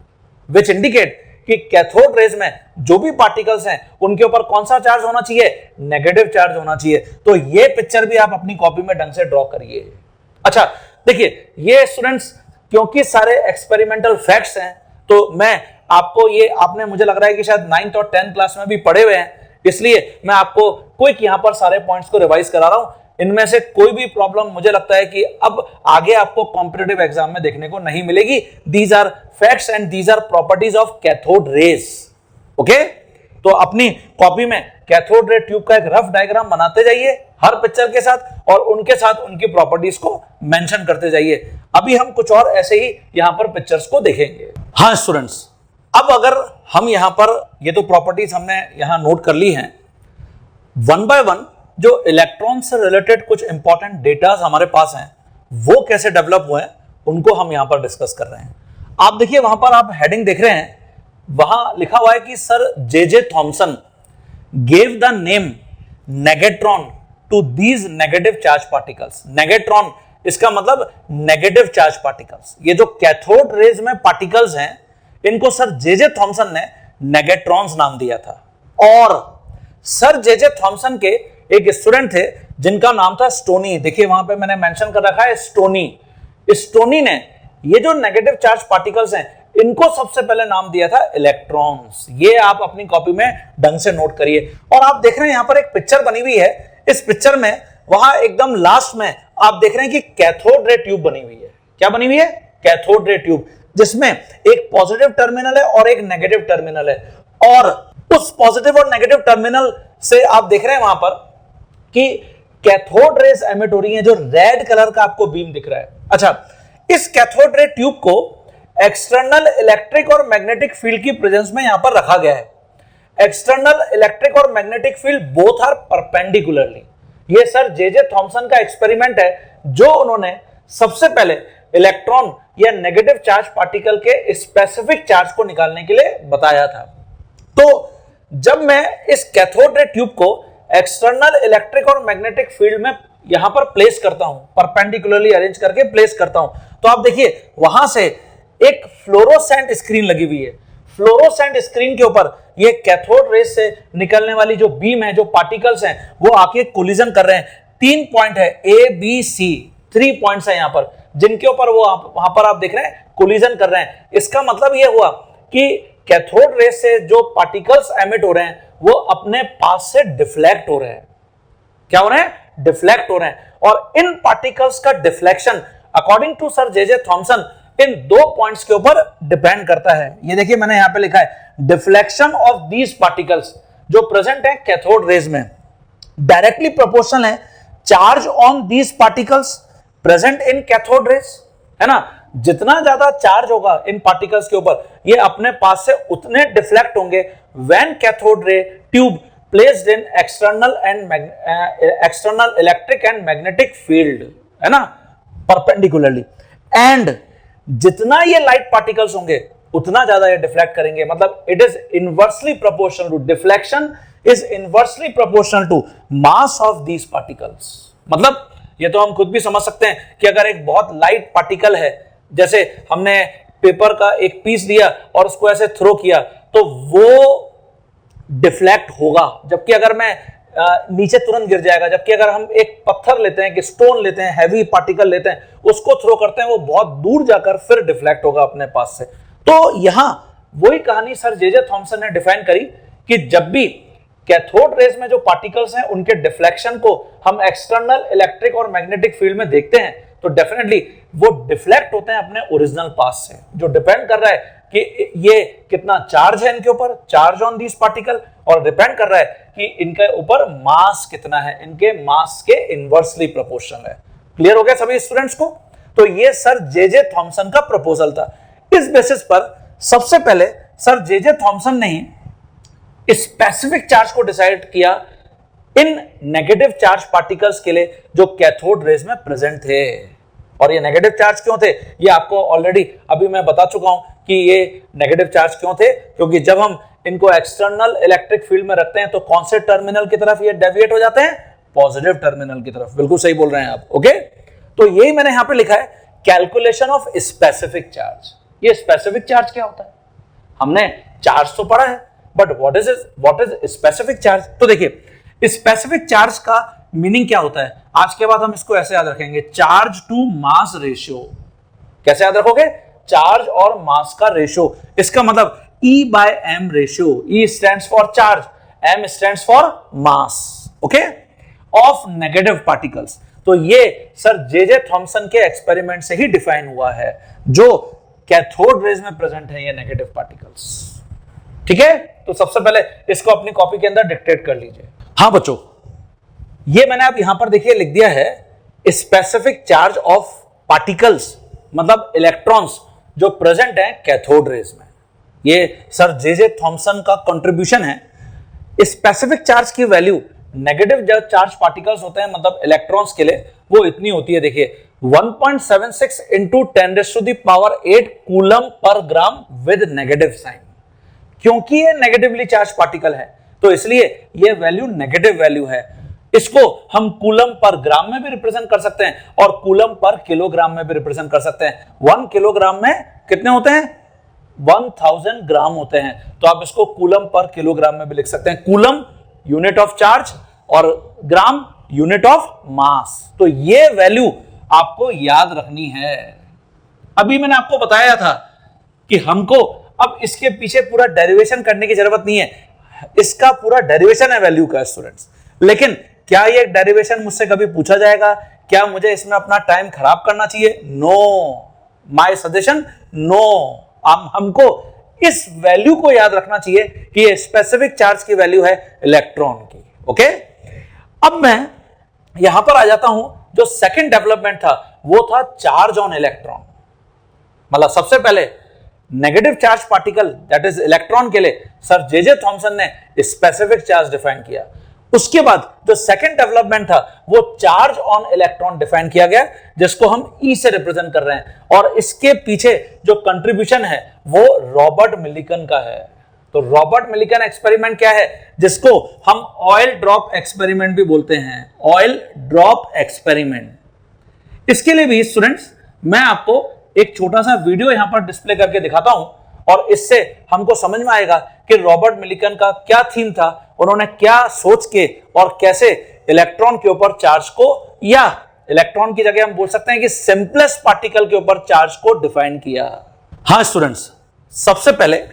which indicate कि कैथोड रेज में जो भी पार्टिकल्स हैं उनके ऊपर कौन सा चार्ज होना चाहिए? नेगेटिव चार्ज होना चाहिए। तो ये पिक्चर भी आप अपनी कॉपी में ढंग से ड्रॉ करिए। अच्छा देखिए, ये स्टूडेंट्स क्योंकि सारे एक्सपेरिमेंटल फैक्ट्स हैं तो मैं आपको ये, आपने मुझे लग रहा है कि शायद 9th और 10th क्लास में भी पढ़े हुए हैं, इसलिए मैं आपको क्विक यहां पर सारे पॉइंट्स को रिवाइज करा रहा हूं। इनमें से कोई भी प्रॉब्लम मुझे लगता है कि अब आगे आपको कॉम्पिटिटिव एग्जाम में देखने को नहीं मिलेगी। These are facts and these are properties of cathode rays. Okay, तो अपनी कॉपी में कैथोड रे ट्यूब का एक रफ डायग्राम बनाते जाइए हर पिक्चर के साथ, और उनके साथ उनकी प्रॉपर्टीज को मेंशन करते जाइए। अभी हम कुछ और ऐसे ही यहां पर पिक्चर्स को देखेंगे। हाँ स्टूडेंट्स, अब अगर हम यहां पर, ये तो प्रॉपर्टीज हमने यहां नोट कर ली हैं, वन बाय वन जो इलेक्ट्रॉन से रिलेटेड कुछ इंपॉर्टेंट डेटा हमारे पास हैं वो कैसे डेवलप हुए हैं उनको हम यहां पर डिस्कस कर रहे हैं। आप देखिए, वहां पर आप हेडिंग देख रहे हैं, वहां लिखा हुआ है कि sir J Thompson gave the name negatron to these negative charge particles। नेगेट्रॉन इसका मतलब नेगेटिव चार्ज पार्टिकल्स। ये जो कैथोड रेज में पार्टिकल्स हैं इनको सर जे थॉमसन ने नेगेट्रॉन्स नाम दिया था। और सर जे थॉमसन के एक स्टूडेंट थे जिनका नाम था स्टोनी। देखिए वहां पे मैंने मेंशन कर रखा है स्टोनी। स्टोनी ने ये जो नेगेटिव चार्ज पार्टिकल्स हैं इनको सबसे पहले नाम दिया था इलेक्ट्रॉन्स। ये आप अपनी कॉपी में ढंग से नोट करिए। और आप देख रहे हैं यहां पर एक पिक्चर बनी हुई है, इस पिक्चर में वहां एकदम लास्ट में आप देख रहे हैं कि कैथोड रे ट्यूब बनी हुई है। क्या बनी हुई है? कैथोड रे ट्यूब, जिसमें एक पॉजिटिव टर्मिनल है और एक नेगेटिव टर्मिनल है। और उस पॉजिटिव और नेगेटिव टर्मिनल से आप देख रहे हैं वहां पर कि कैथोड रेज एमिट हो रही है, जो रेड कलर का आपको बीम दिख रहा है। अच्छा, इस कैथोड रे ट्यूब को एक्सटर्नल इलेक्ट्रिक और मैग्नेटिक फील्ड की प्रेजेंस में यहां पर रखा गया है। एक्सटर्नल इलेक्ट्रिक और magnetic field both are perpendicularly. ये सर जे थॉमसन का एक्सपेरिमेंट है जो उन्होंने सबसे पहले इलेक्ट्रॉन या नेगेटिव चार्ज पार्टिकल के स्पेसिफिक चार्ज को निकालने के लिए बताया था। तो जब मैं इस कैथोड रे ट्यूब को एक्सटर्नल इलेक्ट्रिक और मैग्नेटिक फील्ड में यहां पर प्लेस करता हूं, परपेंडिकुलरली अरेंज करके प्लेस करता हूं, तो आप देखिए वहां से एक फ्लोरोसेंट स्क्रीन लगी हुई है। फ्लोरोसेंट स्क्रीन के ऊपर ये कैथोड रेज से निकलने वाली जो बीम है, जो पार्टिकल्स हैं, वो आके कोलिजन कर रहे हैं। 3 पॉइंट है, ए बी सी, 3 पॉइंट्स है यहां पर, जिनके ऊपर वो वहां पर आप देख रहे हैं कोलिजन कर रहे हैं। इसका मतलब ये हुआ कि कैथोड रेज से जो पार्टिकल्स एमिट हो रहे हैं वो अपने पास से डिफ्लेक्ट हो रहे हैं। क्या हो रहे हैं? डिफ्लेक्ट हो रहे हैं। और इन पार्टिकल्स का deflection according to sir J Thomson इन 2 पॉइंट्स के ऊपर डिपेंड करता है। ये देखिए मैंने यहां पे लिखा है, डिफ्लेक्शन ऑफ दीज पार्टिकल्स जो प्रेजेंट है कैथोड रेज में डायरेक्टली प्रोपोर्शनल है charge on these particles present in cathode rays, है ना। जितना ज्यादा चार्ज होगा इन पार्टिकल्स के ऊपर, ये अपने पास से उतने डिफ्लेक्ट होंगे when cathode ray tube placed in external electric and magnetic field, है ना, परपेंडिकुलरली। एंड जितना ये लाइट पार्टिकल्स होंगे उतना ज्यादा ये डिफ्लेक्ट करेंगे। मतलब it is inversely proportional to, deflection is inversely proportional to mass of these particles. मतलब ये तो हम खुद भी समझ सकते हैं कि अगर एक बहुत लाइट पार्टिकल है, जैसे हमने पेपर का एक पीस लिया और उसको ऐसे थ्रो किया, तो वो डिफ्लेक्ट होगा। जबकि अगर मैं नीचे तुरंत गिर जाएगा। जबकि अगर हम एक पत्थर लेते हैं, कि स्टोन लेते हैं, हैवी पार्टिकल लेते हैं, उसको थ्रो करते हैं, वो बहुत दूर जाकर फिर डिफ्लेक्ट होगा अपने पास से। तो यहां वही कहानी सर जे थॉमसन ने डिफाइन करी कि जब भी कैथोड रेज में जो पार्टिकल्स हैं उनके डिफ्लेक्शन को हम एक्सटर्नल इलेक्ट्रिक और मैग्नेटिक फील्ड में देखते हैं, तो डेफिनेटली वो डिफ्लेक्ट होते हैं अपने ओरिजिनल पास से, जो डिपेंड कर रहा है कि ये कितना चार्ज है इनके ऊपर, चार्ज ऑन दीज पार्टिकल, और डिपेंड कर रहा है कि इनके ऊपर मास कितना है, इनके मास के इनवर्सली प्रोपोर्शनल है। क्लियर हो गया सभी स्टूडेंट्स को? तो ये सर जे थॉमसन का प्रपोजल था। इस बेसिस पर सबसे पहले सर जे थॉमसन ने ही स्पेसिफिक चार्ज को डिसाइड किया इन नेगेटिव चार्ज पार्टिकल्स के लिए जो कैथोड रेज में प्रेजेंट थे। और ये नेगेटिव चार्ज क्यों थे, ये आपको ऑलरेडी अभी मैं बता चुका हूं कि ये नेगेटिव चार्ज क्यों थे। क्योंकि जब हम इनको एक्सटर्नल इलेक्ट्रिक फील्ड में रखते हैं तो कौन से टर्मिनल की तरफ ये डेविएट हो जाते हैं? पॉजिटिव टर्मिनल की तरफ। बिल्कुल सही बोल रहे हैं आप। ओके, तो यही मैंने यहां पे लिखा है, कैलकुलेशन ऑफ स्पेसिफिक चार्ज। ये स्पेसिफिक चार्ज क्या होता है? हमने चार्ज तो पढ़ा है, but what is specific charge? तो देखिए, स्पेसिफिक चार्ज का मीनिंग क्या होता है, आज के बाद हम इसको ऐसे याद रखेंगे, चार्ज टू मास रेशियो। कैसे याद रखोगे? चार्ज और मास का रेशियो। इसका मतलब E/m ratio. E stands for charge, m stands for mass, okay, of negative particles. तो ये सर जे थॉमसन के एक्सपेरिमेंट से ही डिफाइन हुआ है, जो कैथोड रेज में प्रेजेंट है ये नेगेटिव पार्टिकल्स। ठीक है, तो सबसे पहले इसको अपनी कॉपी के अंदर डिक्टेट कर लीजिए। हाँ बच्चों, ये मैंने आप यहां पर देखिए लिख दिया है, स्पेसिफिक चार्ज ऑफ पार्टिकल्स, मतलब इलेक्ट्रॉन्स जो प्रेजेंट हैं कैथोड रेज में। ये सर जे थॉमसन का कंट्रीब्यूशन है। स्पेसिफिक चार्ज की वैल्यू नेगेटिव जो चार्ज पार्टिकल्स होते हैं, मतलब इलेक्ट्रॉन्स के लिए, वो इतनी होती है, देखिए 1.76 into 10⁸ coulomb per gram with negative sign. क्योंकि ये नेगेटिवली चार्ज पार्टिकल है तो इसलिए ये वैल्यू नेगेटिव वैल्यू है। इसको हम कूलम पर ग्राम में भी रिप्रेजेंट कर सकते हैं और कूलम पर किलोग्राम में भी रिप्रेजेंट कर सकते हैं। 1 किलोग्राम में कितने होते हैं? 1000 ग्राम होते हैं। तो आप इसको कूलम पर किलोग्राम में भी लिख सकते हैं। कूलम यूनिट ऑफ चार्ज और ग्राम यूनिट ऑफ मास। तो ये वैल्यू आपको याद रखनी है। अभी मैंने आपको बताया था कि हमको अब इसके पीछे पूरा डेरिवेशन करने की जरूरत नहीं है, इसका पूरा डेरिवेशन है वैल्यू का स्टूडेंट्स। लेकिन क्या ये डेरिवेशन मुझसे कभी पूछा जाएगा? क्या मुझे इसमें अपना टाइम खराब करना चाहिए? No, my suggestion no. हमको इस वैल्यू को याद रखना चाहिए कि ये स्पेसिफिक चार्ज की वैल्यू है इलेक्ट्रॉन की। ओके, अब मैं यहां पर आ जाता हूं। जो सेकंड डेवलपमेंट था वो था चार्ज ऑन इलेक्ट्रॉन। मतलब सबसे पहले negative charge particle that is electron के लिए सर जे थॉमसन ने स्पेसिफिक चार्ज डिफाइन किया। उसके बाद जो सेकंड डेवलपमेंट था वो चार्ज ऑन इलेक्ट्रॉन डिफाइन किया गया, जिसको हम ई से रिप्रेजेंट कर रहे हैं। और इसके पीछे जो कंट्रीब्यूशन है वो रॉबर्ट मिलिकन का है। तो रॉबर्ट मिलिकन एक्सपेरिमेंट क्या है? जिसको हम ऑयल ड्रॉप एक्सपेरिमेंट भी बोलते हैं, ऑयल ड्रॉप एक्सपेरिमेंट। इसके लिए भी स्टूडेंट्स मैं आपको एक छोटा सा वीडियो यहां पर डिस्प्ले करके दिखाता हूं और इससे हमको समझ में आएगा कि रॉबर्ट मिलिकन का क्या थीम था, उन्होंने क्या सोच के और कैसे इलेक्ट्रॉन के ऊपर चार्ज को, या इलेक्ट्रॉन की जगह हम बोल सकते हैं कि सिंपलेस्ट पार्टिकल के ऊपर चार्ज को डिफाइन किया। हाँ स्टूडेंट्स, सबसे पहले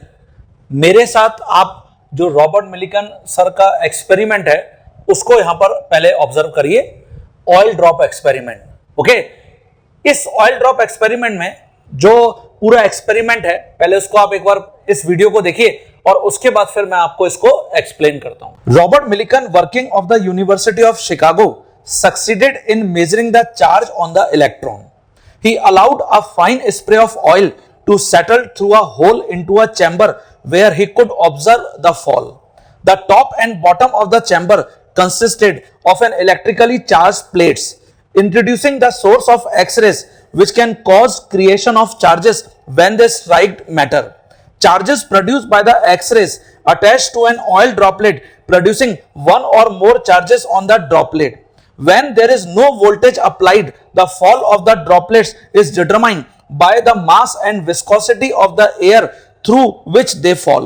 मेरे साथ आप जो रॉबर्ट मिलिकन सर का एक्सपेरिमेंट है उसको यहां पर पहले ऑब्जर्व करिए, ऑयल ड्रॉप एक्सपेरिमेंट। ओके, इस ऑयल ड्रॉप एक्सपेरिमेंट में जो पूरा एक्सपेरिमेंट है, पहले उसको आप एक बार इस वीडियो को देखिए और उसके बाद फिर मैं आपको इसको एक्सप्लेन करता हूं। Robert Millikan, working of the university of Chicago, succeeded in measuring the charge on the electron. He allowed a fine spray of oil to settle through a hole into a chamber where he could observe the fall. The top and bottom of the chamber consisted of an electrically charged plates, introducing the source of X-rays which can cause creation of charges when they strike matter. Charges produced by the X-rays attached to an oil droplet, producing one or more charges on the droplet. When there is no voltage applied, the fall of the droplets is determined by the mass and viscosity of the air through which they fall.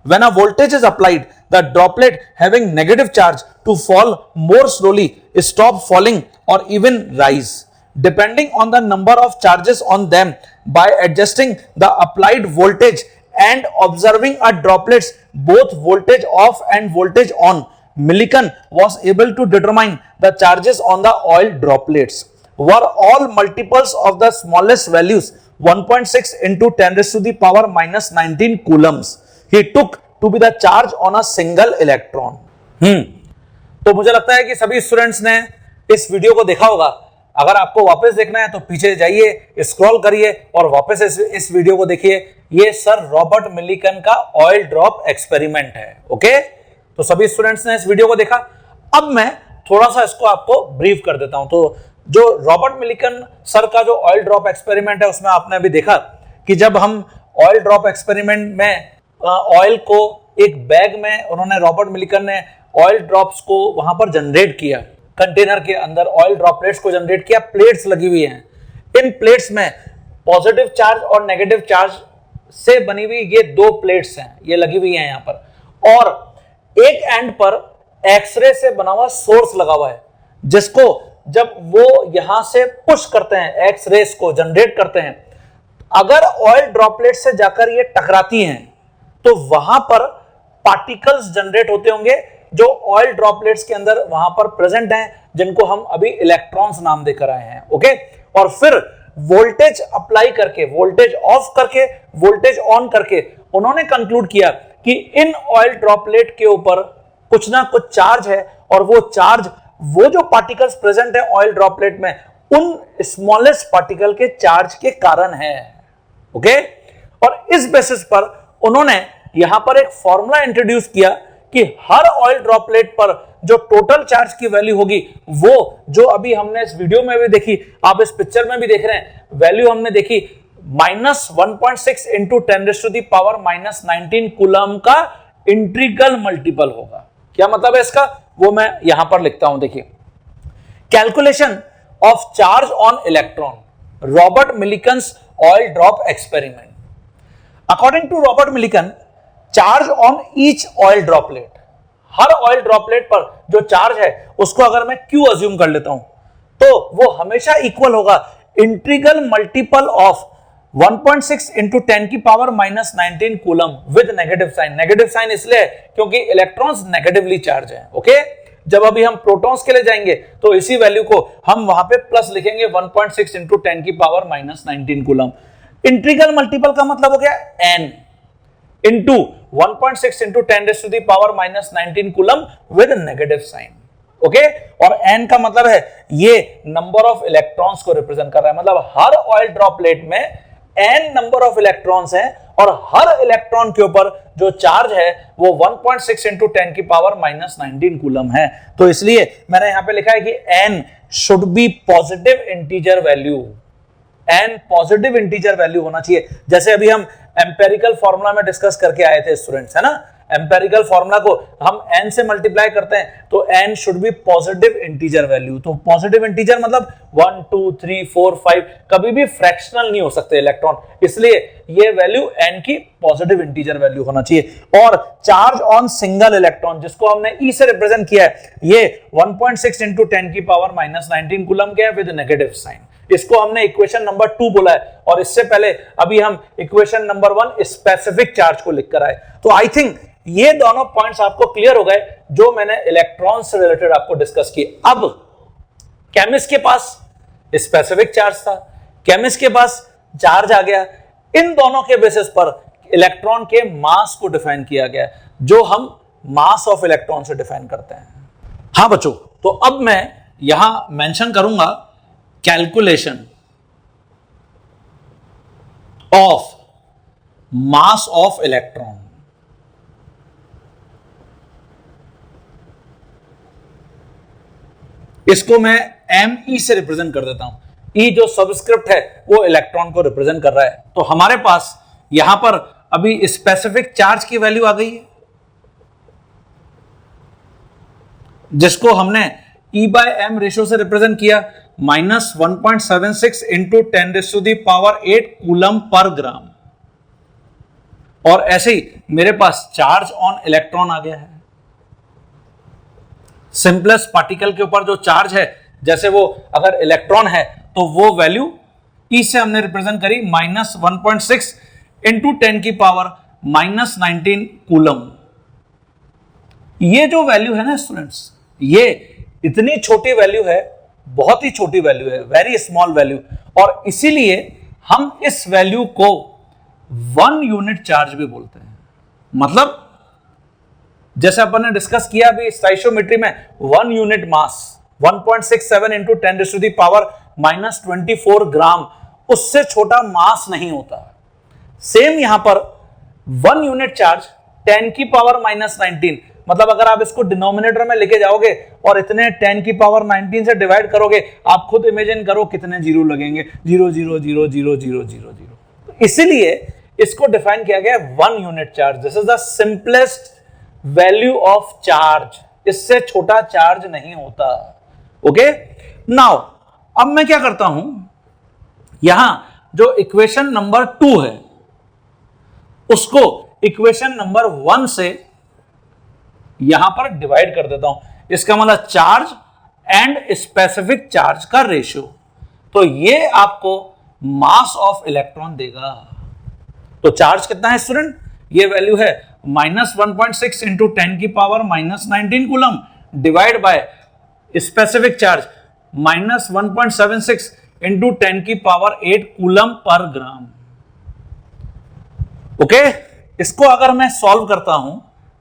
When a voltage is applied, the droplet having negative charge to fall more slowly, stop falling or even rise, depending on the number of charges on them. By adjusting the applied voltage and observing a droplets both voltage off and voltage on, Millikan was able to determine the charges on the oil droplets were all multiples of the smallest values, 1.6 into 10⁻⁻19 coulombs. He took to be the charge on a single electron. तो मुझे लगता है कि सभी स्टूडेंट्स ने इस वीडियो को देखा होगा। अगर आपको वापस देखना है तो पीछे जाइए, स्क्रॉल करिए और वापस इस वीडियो को देखिए। ये सर रॉबर्ट मिलिकन का ऑयल ड्रॉप एक्सपेरिमेंट है। ओके, तो सभी स्टूडेंट्स ने इस वीडियो को देखा। अब मैं थोड़ा सा इसको आपको ब्रीफ कर देता हूं। तो जो रॉबर्ट मिलिकन सर का जो ऑयल ड्रॉप एक्सपेरिमेंट है उसमें आपने अभी देखा कि जब हम ऑयल ड्रॉप एक्सपेरिमेंट में ऑयल को एक बैग में, उन्होंने रॉबर्ट मिलिकन ने ऑयल ड्रॉप्स को वहां पर जनरेट किया, कंटेनर के अंदर ऑयल ड्रॉपलेट्स को जनरेट किया। प्लेट्स लगी हुई हैं, इन प्लेट्स में पॉजिटिव चार्ज और नेगेटिव चार्ज से बनी हुई ये दो प्लेट्स हैं, ये लगी हुई हैं यहां पर, और एक एंड पर एक्सरे से बना हुआ सोर्स लगा हुआ है, जिसको जब वो यहां से पुश करते हैं, एक्स रेस को जनरेट करते हैं, अगर ऑयल ड्रॉपलेट से जाकर ये टकराती हैं तो वहां पर पार्टिकल्स जनरेट होते होंगे जो ऑयल ड्रॉपलेट्स के अंदर वहां पर प्रेजेंट हैं, जिनको हम अभी इलेक्ट्रॉन्स नाम देकर आए हैं। ओके, और फिर वोल्टेज अप्लाई करके, वोल्टेज ऑफ करके, वोल्टेज ऑन करके उन्होंने कंक्लूड किया कि इन ऑयल ड्रॉपलेट के ऊपर कुछ ना कुछ चार्ज है, और वो चार्ज, वो जो पार्टिकल्स प्रेजेंट है ऑयल ड्रॉपलेट में, उन स्मॉलेस्ट पार्टिकल के चार्ज के कारण है। ओके, और इस बेसिस पर उन्होंने यहां पर एक फॉर्मूला इंट्रोड्यूस किया कि हर ऑयल ड्रॉपलेट पर जो टोटल चार्ज की वैल्यू होगी, वो जो अभी हमने इस वीडियो में भी देखी, आप इस पिक्चर में भी देख रहे हैं, वैल्यू हमने देखी -1.6 इंटू 10⁻⁻19 कूलम का इंटीग्रल मल्टीपल होगा। क्या मतलब है इसका, वो मैं यहां पर लिखता हूं, देखिए। Calculation of charge on electron, Robert Millikan's oil drop experiment. According to Robert Millikan, charge on each oil droplet, हर ऑयल ड्रॉपलेट पर जो चार्ज है उसको अगर मैं Q अज्यूम कर लेता हूं तो वो हमेशा इक्वल होगा integral multiple of 1.6 into 10⁻⁻19 coulomb with negative sign. Negative sign इसलिए क्योंकि इलेक्ट्रॉन्स नेगेटिवली चार्ज हैं। ओके, जब अभी हम प्रोटॉन्स के लिए जाएंगे तो इसी वैल्यू को हम वहां पे प्लस लिखेंगे 1.6 इंटू 10⁻⁻19 कूलम। इंटीग्रल मल्टीपल का मतलब हो गया n into 1.6 into 10⁻⁻19 coulomb with negative sign. Okay, और n का मतलब है ये नंबर ऑफ इलेक्ट्रॉन्स को रिप्रेजेंट कर रहा है, मतलब हर ऑयल ड्रॉपलेट में n नंबर ऑफ इलेक्ट्रॉन्स हैं और हर इलेक्ट्रॉन के ऊपर जो चार्ज है वो 1.6 इंटू 10⁻⁻19 कूलम है। तो इसलिए मैंने यहां पे लिखा है कि n should be positive integer value, n positive integer value होना चाहिए। जैसे अभी हम एम्पेरिकल फॉर्मूला में डिस्कस करके आए थे स्टूडेंट्स, है ना। एम्पेरिकल फॉर्मूला को हम n से मल्टीप्लाई करते हैं तो n should be positive integer value. तो पॉजिटिव इंटीजर मतलब 1 2 3 4 5, कभी भी फ्रैक्शनल नहीं हो सकते इलेक्ट्रॉन, इसलिए ये वैल्यू n की पॉजिटिव इंटीजर वैल्यू होना चाहिए। और चार्ज ऑन सिंगल इलेक्ट्रॉन, जिसको हमने E से रिप्रेजेंट किया है, ये 1.6 इंटू 10⁻⁻19 कूलम के है विद नेगेटिव साइन। इसको हमने इक्वेशन नंबर 2 बोला है, और इससे पहले अभी हम इक्वेशन नंबर 1 स्पेसिफिक चार्ज को लिख कर आए। तो आई थिंक ये दोनों पॉइंट्स आपको क्लियर हो गए जो मैंने इलेक्ट्रॉन से रिलेटेड आपको डिस्कस किए। अब केमिस्ट के पास स्पेसिफिक चार्ज था, केमिस्ट के पास चार्ज आ गया, इन दोनों के बेसिस पर इलेक्ट्रॉन के मास को डिफाइन किया गया, जो हम मास ऑफ इलेक्ट्रॉन से डिफाइन करते हैं। हाँ बच्चों, तो अब मैं यहां मेंशन करूंगा calculation of mass of electron. इसको मैं ME से रिप्रेजेंट कर देता हूं। E जो सबस्क्रिप्ट है वो इलेक्ट्रॉन को रिप्रेजेंट कर रहा है। तो हमारे पास यहां पर अभी स्पेसिफिक चार्ज की वैल्यू आ गई है, जिसको हमने E/m रेशियो से रिप्रेजेंट किया, -1.76 इंटू 10⁸ कूलम पर ग्राम। और ऐसे ही मेरे पास चार्ज ऑन इलेक्ट्रॉन आ गया है। सिंपलेस्ट पार्टिकल के ऊपर जो चार्ज है, जैसे वो अगर इलेक्ट्रॉन है तो वो वैल्यू E से हमने रिप्रेजेंट करी -1.6 इंटू 10⁻⁻19 कूलम। ये जो वैल्यू है ना स्टूडेंट्स, ये इतनी छोटी वैल्यू है, बहुत ही छोटी वैल्यू है, वेरी स्मॉल वैल्यू, और इसीलिए हम इस वैल्यू को 1 यूनिट चार्ज भी बोलते हैं। मतलब जैसे अपन ने डिस्कस किया अभी स्टोइचियोमेट्री में, 1 यूनिट मास 1.67 इंटू 10⁻⁻24 ग्राम, उससे छोटा मास नहीं होता। सेम यहां पर 1 यूनिट चार्ज 10⁻⁻19, मतलब अगर आप इसको डिनोमिनेटर में लेके जाओगे और इतने 10⁻19 से डिवाइड करोगे, आप खुद इमेजिन करो कितने जीरो लगेंगे, 0 0 0 0 0 0 0। इसीलिए इसको डिफाइन किया गया 1 unit charge. This is the simplest value of charge, इससे छोटा चार्ज नहीं होता। ओके, नाउ अब मैं क्या करता हूं, यहां जो इक्वेशन नंबर 2 है उसको इक्वेशन नंबर 1 से यहां पर डिवाइड कर देता हूं। इसका मतलब चार्ज एंड स्पेसिफिक चार्ज का रेशियो। तो ये आपको मास ऑफ इलेक्ट्रॉन देगा। तो चार्ज कितना है स्टूडेंट? ये वैल्यू है -1.6 इंटू 10 की power -19 coulomb divide by specific charge -1.76 into 10 की पावर 8 कूलम पर ग्राम। ओके, इसको अगर मैं सॉल्व करता हूं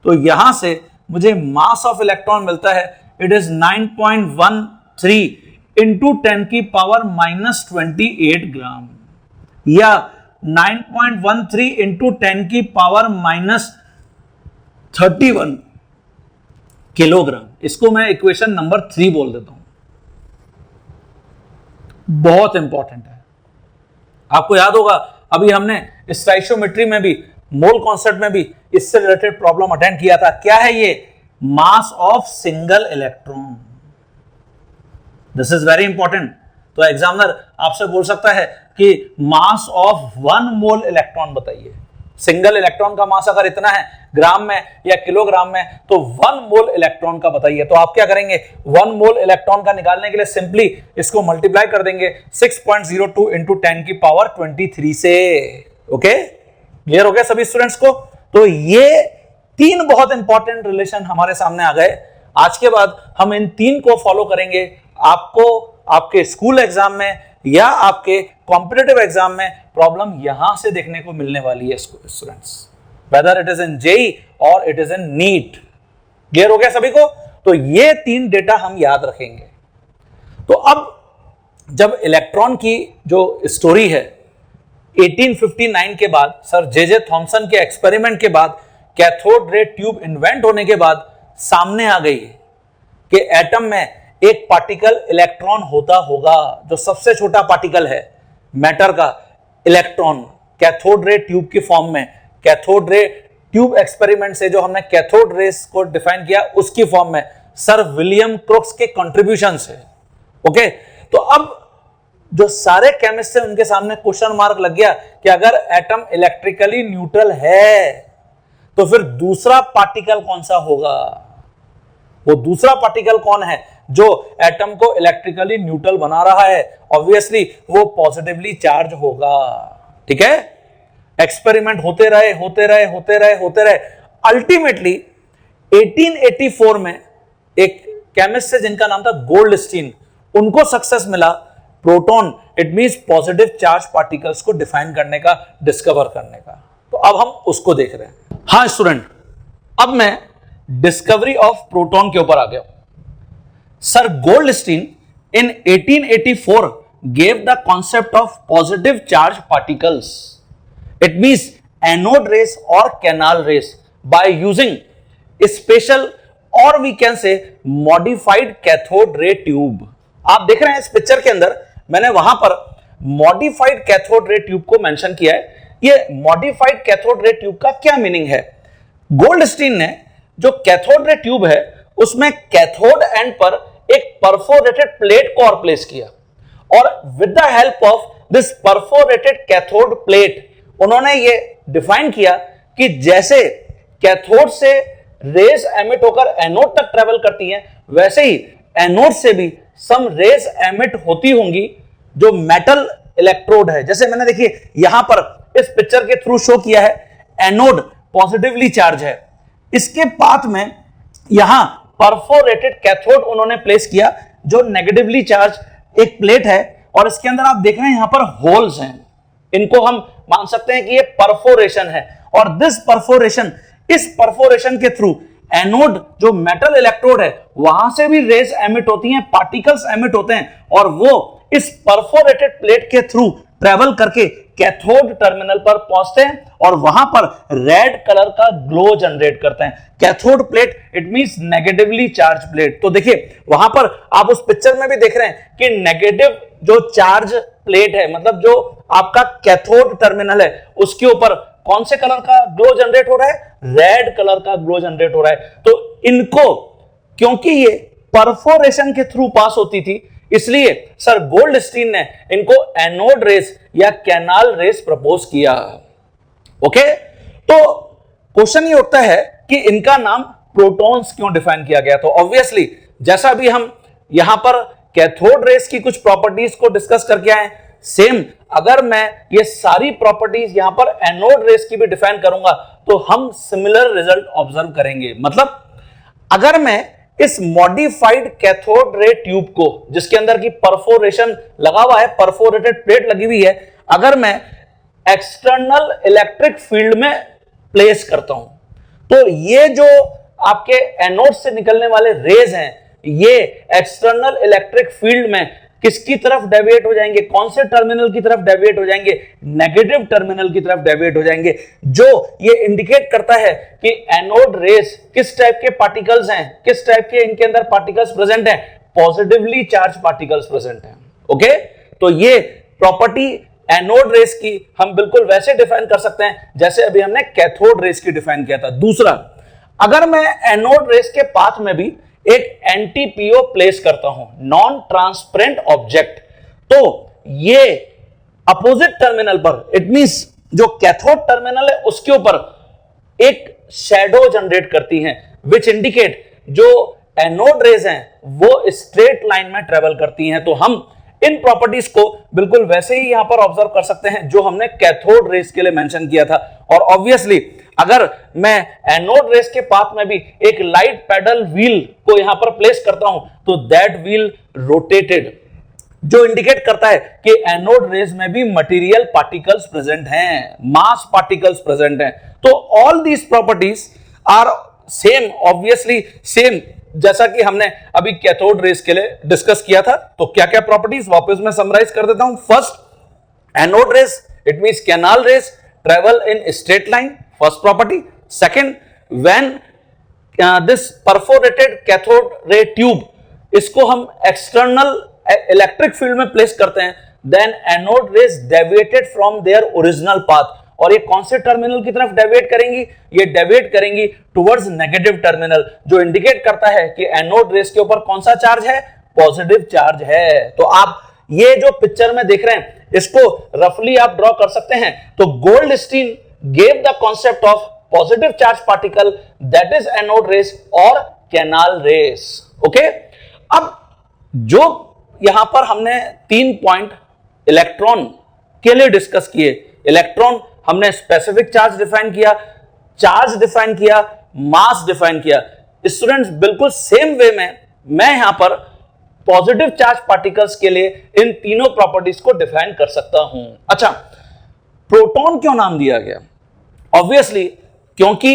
तो यहां से मुझे मास ऑफ इलेक्ट्रॉन मिलता है, इट इज 9.13 इंटू 10 की पावर -28 ग्राम, या 9.13 इंटू 10 की पावर -31 किलोग्राम। इसको मैं इक्वेशन नंबर 3 बोल देता हूं, बहुत इंपॉर्टेंट है। आपको याद होगा अभी हमने स्टोइकियोमेट्री में भी, मोल कॉन्सेप्ट में भी इससे रिलेटेड प्रॉब्लम अटेंड किया था। क्या है ये? Mass of single electron. This is very important. तो एग्जामिनर आपसे बोल सकता है कि मास ऑफ 1 मोल इलेक्ट्रॉन बताइए। सिंगल इलेक्ट्रॉन का मास अगर इतना है ग्राम में या किलोग्राम में, तो 1 मोल इलेक्ट्रॉन का बताइए। तो आप क्या करेंगे? 1 मोल इलेक्ट्रॉन का निकालने के लिए सिंपली इसको मल्टीप्लाई कर देंगे 6.02 इंटू 10 की पावर 23 से। ओके, क्लियर हो गया सभी स्टूडेंट्स को? तो ये 3 बहुत इंपॉर्टेंट रिलेशन हमारे सामने आ गए। आज के बाद हम इन 3 को फॉलो करेंगे। आपको आपके स्कूल एग्जाम में या आपके कॉम्पिटिटिव एग्जाम में प्रॉब्लम यहां से देखने को मिलने वाली है students, whether it is in JEE और it is in NEET. Clear हो गया सभी को? तो ये 3 डेटा हम याद रखेंगे। तो अब जब इलेक्ट्रॉन की जो स्टोरी है 1859 के बाद, सर जे थॉमसन के एक्सपेरिमेंट के बाद, कैथोड रे ट्यूब इन्वेंट होने के बाद सामने आ गई कि एटम में एक पार्टिकल इलेक्ट्रॉन होता होगा, जो सबसे छोटा पार्टिकल है मैटर का, इलेक्ट्रॉन कैथोड रे ट्यूब की फॉर्म में। कैथोड रे ट्यूब एक्सपेरिमेंट से जो हमने कैथोड रेस को डिफाइन किया उसकी फॉर्म में सर विलियम क्रोक्स के कंट्रीब्यूशन से। ओके, तो अब जो सारे केमिस्ट है उनके सामने क्वेश्चन मार्क लग गया कि अगर एटम इलेक्ट्रिकली न्यूट्रल है तो फिर दूसरा पार्टिकल कौन सा होगा? वो दूसरा पार्टिकल कौन है जो एटम को इलेक्ट्रिकली न्यूट्रल बना रहा है? ऑब्वियसली वो पॉजिटिवली चार्ज होगा। ठीक है, एक्सपेरिमेंट होते रहे। अल्टीमेटली 1884 में एक केमिस्ट है जिनका नाम था गोल्डस्टीन, उनको सक्सेस मिला proton, it means positive charge particles को डिफाइन करने का, डिस्कवर करने का। तो अब हम उसको देख रहे हैं। हाँ स्टूडेंट, अब मैं डिस्कवरी ऑफ प्रोटॉन के ऊपर आ गया। Sir Goldstein in 1884 gave the concept of positive charge particles. It means anode rays or canal rays by using a special or we can say modified cathode ray tube. आप देख रहे हैं इस पिक्चर के अंदर मैंने वहां पर modified cathode ray tube को मेंशन किया है। ये modified cathode ray tube का क्या मीनिंग है? गोल्डस्टीन ने जो कैथोड रे ट्यूब है उसमें कैथोड एंड पर एक परफोरेटेड प्लेट को और प्लेस किया, और with the help of this perforated cathode plate उन्होंने ये डिफाइन किया कि जैसे कैथोड से रेज एमिट होकर एनोड तक ट्रेवल करती हैं, वैसे ही एनोड से भी सम रेज एमिट होती होंगी जो मेटल इलेक्ट्रोड है। जैसे मैंने देखिए यहां पर इस पिक्चर के थ्रू शो किया है, एनोड पॉजिटिवली चार्ज है, इसके पाथ में यहां परफोरेटेड कैथोड उन्होंने प्लेस किया जो नेगेटिवली चार्ज एक प्लेट है, और इसके अंदर आप देख रहे हैं यहां पर होल्स हैं। इनको हम मान सकते हैं कि ये परफोरेशन है, और दिस परफोरेशन, इस परफोरेशन के थ्रू एनोड जो मेटल इलेक्ट्रोड है वहां से भी रेज एमिट होती हैं, पार्टिकल्स एमिट होते हैं, और वो इस परफोरेटेड प्लेट के थ्रू ट्रेवल करके कैथोड टर्मिनल पर पहुंचते हैं और वहां पर रेड कलर का ग्लो जनरेट करते हैं। Cathode plate it means negatively charge plate. तो देखिए वहां पर आप उस पिक्चर में भी देख रहे हैं कि नेगेटिव जो चार्ज प्लेट है, मतलब जो आपका कैथोड टर्मिनल है, उसके ऊपर कौन से कलर का ग्लो जनरेट हो रहा है? रेड कलर का ग्लो जनरेट हो रहा है। तो इनको, क्योंकि ये परफोरेशन के थ्रू पास होती थी, इसलिए सर गोल्डस्टीन ने इनको एनोड रेस या कैनाल रेस प्रपोज किया। ओके, तो क्वेश्चन ये उठता है कि इनका नाम प्रोटॉन्स क्यों डिफाइन किया गया? तो ऑब्वियसली जैसा भी हम यहां पर कैथोड रेस की कुछ प्रॉपर्टीज को डिस्कस करके आए, सेम अगर मैं ये सारी प्रॉपर्टीज यहां पर एनोड रेस की भी डिफाइन करूंगा तो हम सिमिलर रिजल्ट ऑब्जर्व करेंगे। मतलब अगर मैं इस मॉडिफाइड कैथोड रे ट्यूब को, जिसके अंदर की परफोरेशन लगा हुआ है, परफोरेटेड प्लेट लगी हुई है, अगर मैं एक्सटर्नल इलेक्ट्रिक फील्ड में प्लेस करता हूं तो ये जो आपके एनोड से निकलने वाले रेज हैं, ये एक्सटर्नल इलेक्ट्रिक फील्ड में किसकी तरफ डेविएट हो जाएंगे, कौन से टर्मिनल की तरफ डेविएट हो जाएंगे, नेगेटिव टर्मिनल की तरफ डेविएट हो जाएंगे, जो ये इंडिकेट करता है कि एनोड रेस किस टाइप के पार्टिकल्स हैं, किस टाइप के इनके अंदर पार्टिकल्स प्रेजेंट हैं, पॉजिटिवली चार्ज पार्टिकल्स प्रेजेंट हैं। ओके, तो ये प्रॉपर्टी एनोड रेस की हम बिल्कुल वैसे डिफाइन कर सकते हैं जैसे अभी हमने कैथोड रेस की डिफाइन किया था। दूसरा, अगर मैं एनोड रेस के पाथ में भी एक एंटीपीओ प्लेस करता हूं, नॉन ट्रांसपेरेंट ऑब्जेक्ट, तो ये अपोजिट टर्मिनल पर, इट मींस जो कैथोड टर्मिनल है उसके ऊपर एक शैडो जनरेट करती हैं, विच इंडिकेट जो एनोड रेज हैं वो स्ट्रेट लाइन में ट्रेवल करती हैं। तो हम इन प्रॉपर्टीज को बिल्कुल वैसे ही यहां पर ऑब्जर्व कर सकते हैं जो हमने कैथोड रेस के लिए मेंशन किया था। और ऑब्वियसली अगर मैं एनोड रेस के पाथ में भी एक लाइट पैडल व्हील को यहां पर प्लेस करता हूं तो दैट व्हील रोटेटेड, जो इंडिकेट करता है कि एनोड रेस में भी मटेरियल पार्टिकल्स प्रेजेंट हैं, मास पार्टिकल्स प्रेजेंट हैं। तो all these properties are same, obviously same, जैसा कि हमने अभी कैथोड रेस के लिए डिस्कस किया था। तो क्या क्या प्रॉपर्टीज वापस मैं समराइज कर देता हूं। First, anode rays, it means canal rays travel in straight line, first property. Second, when this perforated cathode ray tube, इसको हम एक्सटर्नल इलेक्ट्रिक फील्ड में प्लेस करते हैं, then anode rays deviated from their original path, और ये कौन से टर्मिनल की तरफ डेविएट करेंगी, ये डेविएट करेंगी टुवर्ड्स नेगेटिव टर्मिनल, जो इंडिकेट करता है कि एनोड रेस के ऊपर कौन सा चार्ज है, पॉजिटिव चार्ज है। तो आप ये जो पिक्चर में देख रहे हैं इसको रफली आप ड्रॉ कर सकते हैं। तो Goldstein gave the concept of positive charge particle, that is anode rays और कैनाल रेस। ओके, अब जो यहां पर हमने 3 पॉइंट इलेक्ट्रॉन के लिए डिस्कस किए, इलेक्ट्रॉन हमने स्पेसिफिक चार्ज डिफाइन किया, चार्ज डिफाइन किया, मास डिफाइन किया। स्टूडेंट्स, बिल्कुल सेम वे में मैं यहां पर पॉजिटिव चार्ज पार्टिकल्स के लिए इन तीनों प्रॉपर्टीज को डिफाइन कर सकता हूं। अच्छा, प्रोटॉन क्यों नाम दिया गया? ऑब्वियसली क्योंकि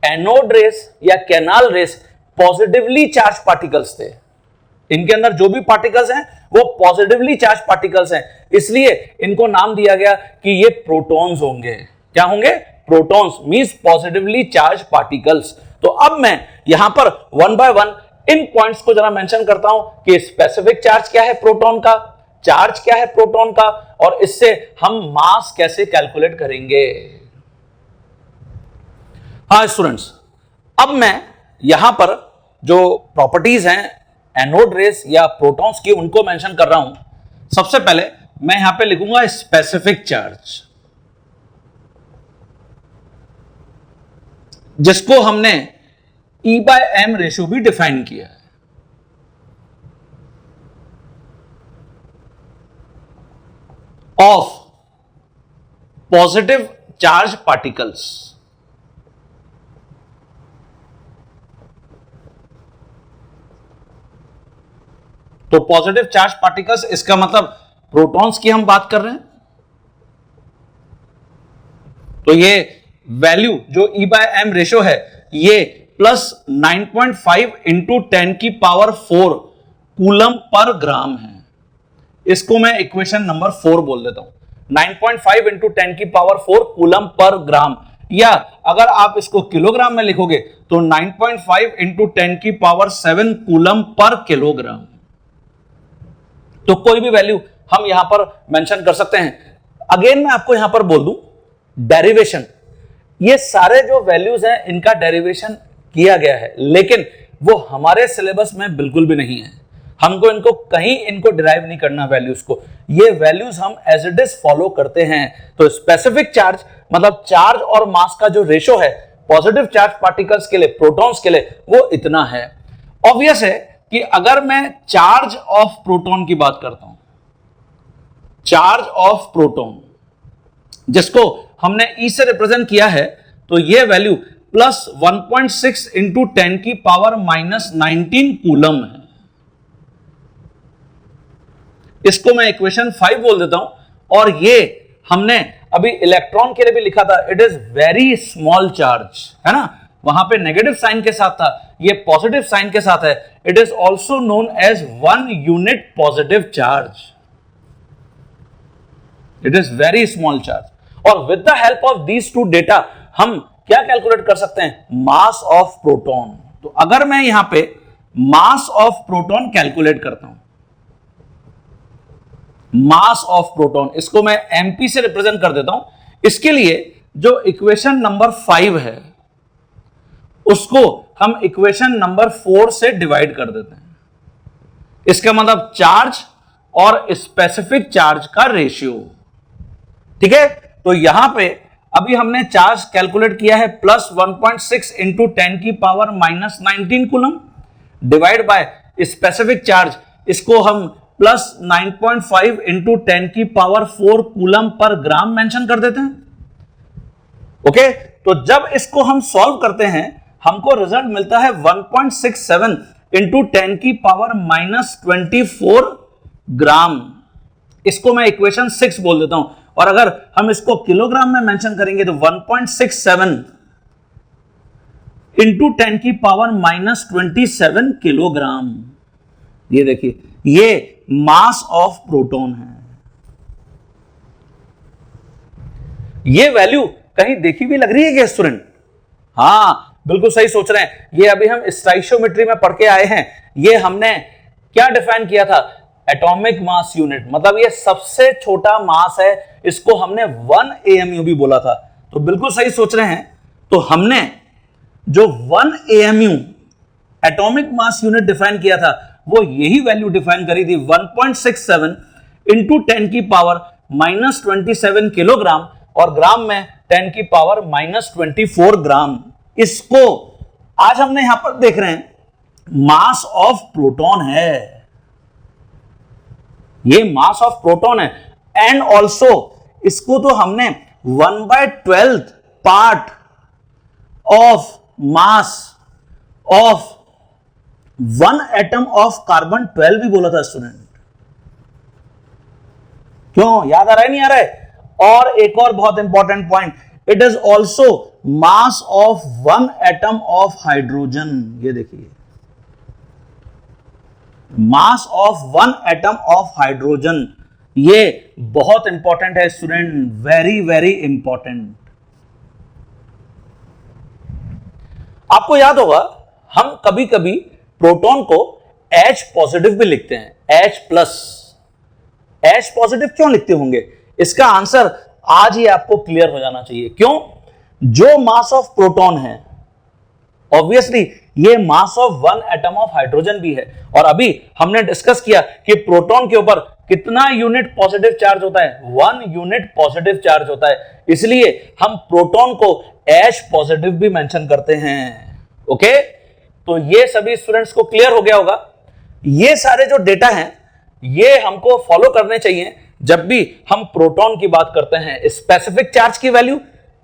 एनोड रेस या canal rays positively charge particles थे, इनके अंदर जो भी पार्टिकल्स हैं वो पॉजिटिवली चार्ज पार्टिकल्स हैं, इसलिए इनको नाम दिया गया कि ये प्रोटॉन्स होंगे। क्या होंगे? Protons, means positively charge particles. तो अब मैं यहां पर one by one in points को जरा मेंशन करता हूं कि स्पेसिफिक चार्ज क्या है प्रोटॉन का, चार्ज क्या है प्रोटॉन का, और इससे हम मास कैसे कैलकुलेट करेंगे। हाँ स्टूडेंट्स, अब मैं यहां पर जो प्रॉपर्टीज हैं एनोड रेस या प्रोटॉन्स की उनको मेंशन कर रहा हूं। सबसे पहले मैं यहां पे लिखूंगा स्पेसिफिक चार्ज, जिसको हमने E/m रेशियो भी डिफाइन किया है। ऑफ पॉजिटिव चार्ज पार्टिकल्स, तो पॉजिटिव चार्ज पार्टिकल्स, इसका मतलब प्रोटॉन्स की हम बात कर रहे हैं। तो ये वैल्यू जो E/m रेशियो है ये प्लस 9.5 इंटू 10 की पावर 4 कूलम पर ग्राम है। इसको मैं इक्वेशन नंबर 4 बोल देता हूं, 9.5 इंटू 10 की पावर 4 कूलम पर ग्राम, या अगर आप इसको किलोग्राम में लिखोगे तो 9.5 इंटू 10 की पावर 7 कूलम पर किलोग्राम। तो कोई भी वैल्यू हम यहां पर मेंशन कर सकते हैं। अगेन मैं आपको यहां पर बोल दूं, डेरिवेशन, ये सारे जो वैल्यूज हैं इनका डेरिवेशन किया गया है, लेकिन वो हमारे सिलेबस में बिल्कुल भी नहीं है। हमको इनको कहीं इनको डिराइव नहीं करना वैल्यूज को, ये वैल्यूज हम एज इट इज फॉलो करते हैं। तो स्पेसिफिक चार्ज मतलब चार्ज और मास का जो रेशो है पॉजिटिव चार्ज पार्टिकल्स के लिए, प्रोटॉन्स के लिए, वो इतना है। ऑब्वियस है कि अगर मैं चार्ज ऑफ प्रोटॉन की बात करता हूं, चार्ज ऑफ प्रोटॉन, जिसको हमने E से रिप्रेजेंट किया है, तो ये वैल्यू प्लस 1.6 इंटू 10 की पावर माइनस 19 कूलम है। इसको मैं इक्वेशन 5 बोल देता हूं। और ये हमने अभी इलेक्ट्रॉन के लिए भी लिखा था, it is very small charge, है ना, वहां पे नेगेटिव साइन के साथ था, ये पॉजिटिव साइन के साथ है। It is also known as 1 unit positive charge. It is very small charge. और with the help of these two data हम क्या कैलकुलेट कर सकते हैं, मास ऑफ प्रोटॉन। तो अगर मैं यहां पे मास ऑफ प्रोटॉन कैलकुलेट करता हूं, मास ऑफ प्रोटॉन, इसको मैं एमपी से रिप्रेजेंट कर देता हूं। इसके लिए जो इक्वेशन नंबर 5 है उसको हम इक्वेशन नंबर 4 से डिवाइड कर देते हैं। इसका मतलब चार्ज और स्पेसिफिक चार्ज का रेशियो, ठीक है। तो यहां पे अभी हमने चार्ज कैलकुलेट किया है प्लस 1.6 इंटू 10 की power minus 19 coulomb, divide by specific charge, इसको हम प्लस 9.5 इंटू 10 की पावर 4 कूलम पर ग्राम मेंशन कर देते हैं। ओके, तो जब इसको हम सॉल्व करते हैं हमको रिजल्ट मिलता है 1.67 इंटू 10 की पावर माइनस 24 ग्राम। इसको मैं इक्वेशन 6 बोल देता हूं। और अगर हम इसको किलोग्राम में मेंशन करेंगे तो 1.67 इंटू 10 की पावर माइनस 27 किलोग्राम। ये देखिए, ये मास ऑफ प्रोटॉन है। ये वैल्यू कहीं देखी भी लग रही है क्या स्टूडेंट? हां, बिल्कुल सही सोच रहे हैं। ये अभी हम स्टोइकियोमेट्री में पढ़ के आए हैं। ये हमने क्या डिफाइन किया था, एटॉमिक मास यूनिट, मतलब ये सबसे छोटा मास है, इसको हमने 1 AMU भी बोला था। तो बिल्कुल सही सोच रहे हैं। तो हमने जो 1 AMU atomic mass unit define किया था वो यही वैल्यू डिफाइन करी थी 1.67 इंटू 10 की पावर माइनस 27 किलोग्राम, और ग्राम में 10 की पावर माइनस 24 ग्राम। इसको आज हमने यहां पर देख रहे हैं मास ऑफ प्रोटॉन है, ये मास ऑफ प्रोटॉन है। एंड ऑल्सो इसको तो हमने 1/12 part of mass of 1 atom of carbon 12 भी बोला था स्टूडेंट। क्यों, याद आ रहा है, नहीं आ रहा है? और एक और बहुत important point, it is also mass of 1 atom of hydrogen. ये देखिए, mass of 1 atom of hydrogen, ये बहुत इंपॉर्टेंट है स्टूडेंट, वेरी वेरी इंपॉर्टेंट। आपको याद होगा हम कभी कभी प्रोटॉन को H पॉजिटिव भी लिखते हैं, H प्लस। H पॉजिटिव क्यों लिखते होंगे, इसका आंसर आज ही आपको क्लियर हो जाना चाहिए। क्यों? जो मास ऑफ प्रोटॉन है ऑब्वियसली ये mass of 1 atom of hydrogen भी है। और अभी हमने डिस्कस किया कि प्रोटॉन के ऊपर कितना यूनिट पॉजिटिव चार्ज होता है, 1 यूनिट पॉजिटिव चार्ज होता है। इसलिए हम प्रोटॉन को H पॉजिटिव भी मेंशन करते हैं। ओके, तो ये सभी स्टूडेंट्स को क्लियर हो गया होगा। ये सारे जो डेटा हैं ये हमको फॉलो करने चाहिए जब भी हम प्रोटॉन की बात करते हैं। स्पेसिफिक चार्ज की value,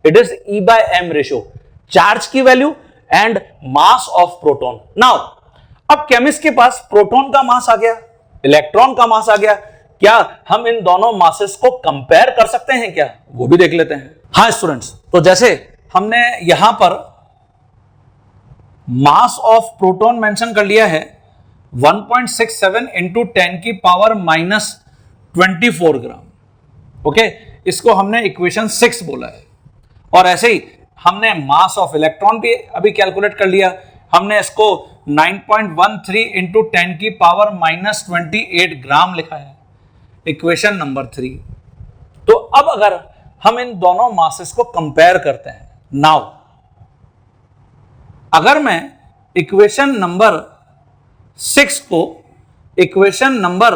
it is E/m ratio, charge की value and mass of proton. Now अब केमिस्ट के पास प्रोटॉन का मास आ गया, इलेक्ट्रॉन का मास आ गया, क्या हम इन दोनों मासेस को कंपेयर कर सकते हैं क्या, वो भी देख लेते हैं। हाँ स्टूडेंट्स, तो जैसे हमने यहां पर मास ऑफ प्रोटॉन मेंशन कर लिया है 1.67 इंटू 10 की पावर माइनस 24 ग्राम। ओके, इसको हमने इक्वेशन 6 बोला है। और ऐसे ही हमने मास ऑफ इलेक्ट्रॉन भी अभी कैलकुलेट कर लिया, हमने इसको 9.13 इंटू 10 की पावर माइनस 28 ग्राम लिखा है, इक्वेशन नंबर 3। तो अब अगर हम इन दोनों मासेस को कंपेयर करते हैं, नाउ अगर मैं इक्वेशन नंबर 6 को इक्वेशन नंबर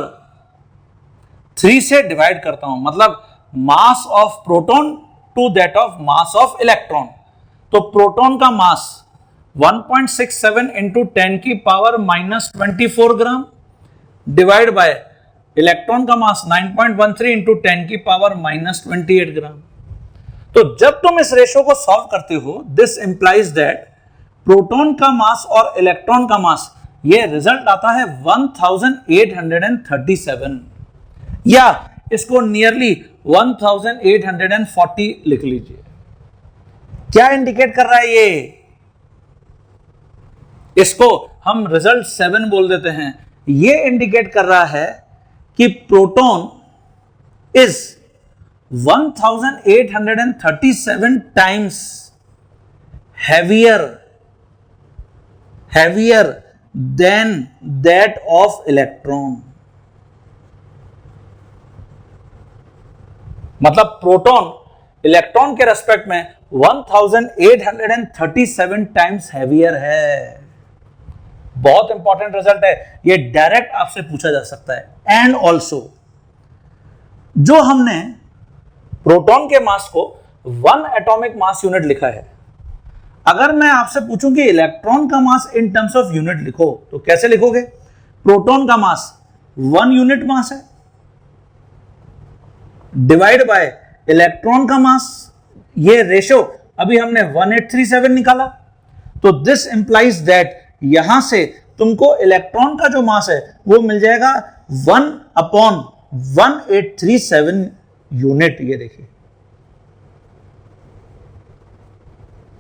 3 से डिवाइड करता हूं, मतलब mass of proton to that of mass of electron, तो प्रोटॉन का मास 1.67 इंटू 10 की power minus 24 gram divide by electron का मास 9.13 इंटू 10 की पावर -28 ग्राम। तो जब तुम इस रेशो को सॉल्व करते हो, दिस इंप्लाइज दैट प्रोटॉन का मास और इलेक्ट्रॉन का मास, ये रिजल्ट आता है 1837, या इसको नियरली 1840 लिख लीजिए। क्या इंडिकेट कर रहा है ये? इसको हम रिजल्ट 7 बोल देते हैं। ये इंडिकेट कर रहा है कि proton is 1837 times heavier than that of electron। मतलब प्रोटॉन इलेक्ट्रॉन के रेस्पेक्ट में 1837 टाइम्स हैवियर है। बहुत इंपॉर्टेंट रिजल्ट है ये, डायरेक्ट आपसे पूछा जा सकता है। एंड ऑल्सो जो हमने प्रोटॉन के मास को 1 एटॉमिक मास यूनिट लिखा है, अगर मैं आपसे पूछूं कि इलेक्ट्रॉन का मास इन टर्म्स ऑफ यूनिट लिखो तो कैसे लिखोगे? प्रोटॉन का मास 1 यूनिट मास है, डिवाइड बाय इलेक्ट्रॉन का मास, ये रेशो अभी हमने 1837 निकाला। तो दिस इंप्लाइज दैट यहां से तुमको इलेक्ट्रॉन का जो मास है वो मिल जाएगा 1/1837 यूनिट। ये देखिए,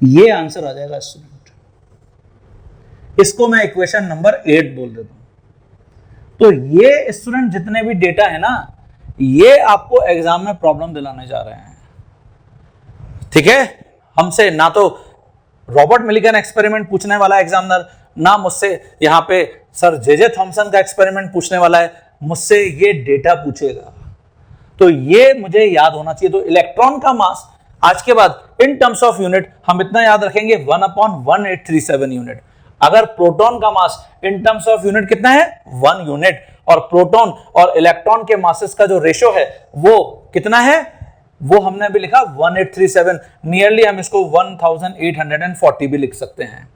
ये आंसर आ जाएगा स्टूडेंट। इसको मैं इक्वेशन नंबर 8 बोल देता हूं। तो ये स्टूडेंट जितने भी डेटा है ना, ये आपको एग्जाम में प्रॉब्लम दिलाने जा रहे हैं, ठीक है? हमसे ना तो रॉबर्ट मिलिगन एक्सपेरिमेंट पूछने वाला है एग्जामिनर, ना मुझसे यहां पे सर जे थॉमसन का एक्सपेरिमेंट पूछने वाला है, मुझसे ये डेटा पूछेगा। तो ये मुझे याद होना चाहिए। तो इलेक्ट्रॉन का मास आज के बाद इन टर्म्स ऑफ यूनिट हम इतना याद रखेंगे 1/1837 यूनिट। अगर प्रोटॉन का मास इन टर्म्स ऑफ यूनिट कितना है? 1 यूनिट। और प्रोटॉन और इलेक्ट्रॉन के मासेस का जो रेशो है वो कितना है? वो हमने अभी लिखा 1837, नियरली हम इसको 1840 भी लिख सकते हैं।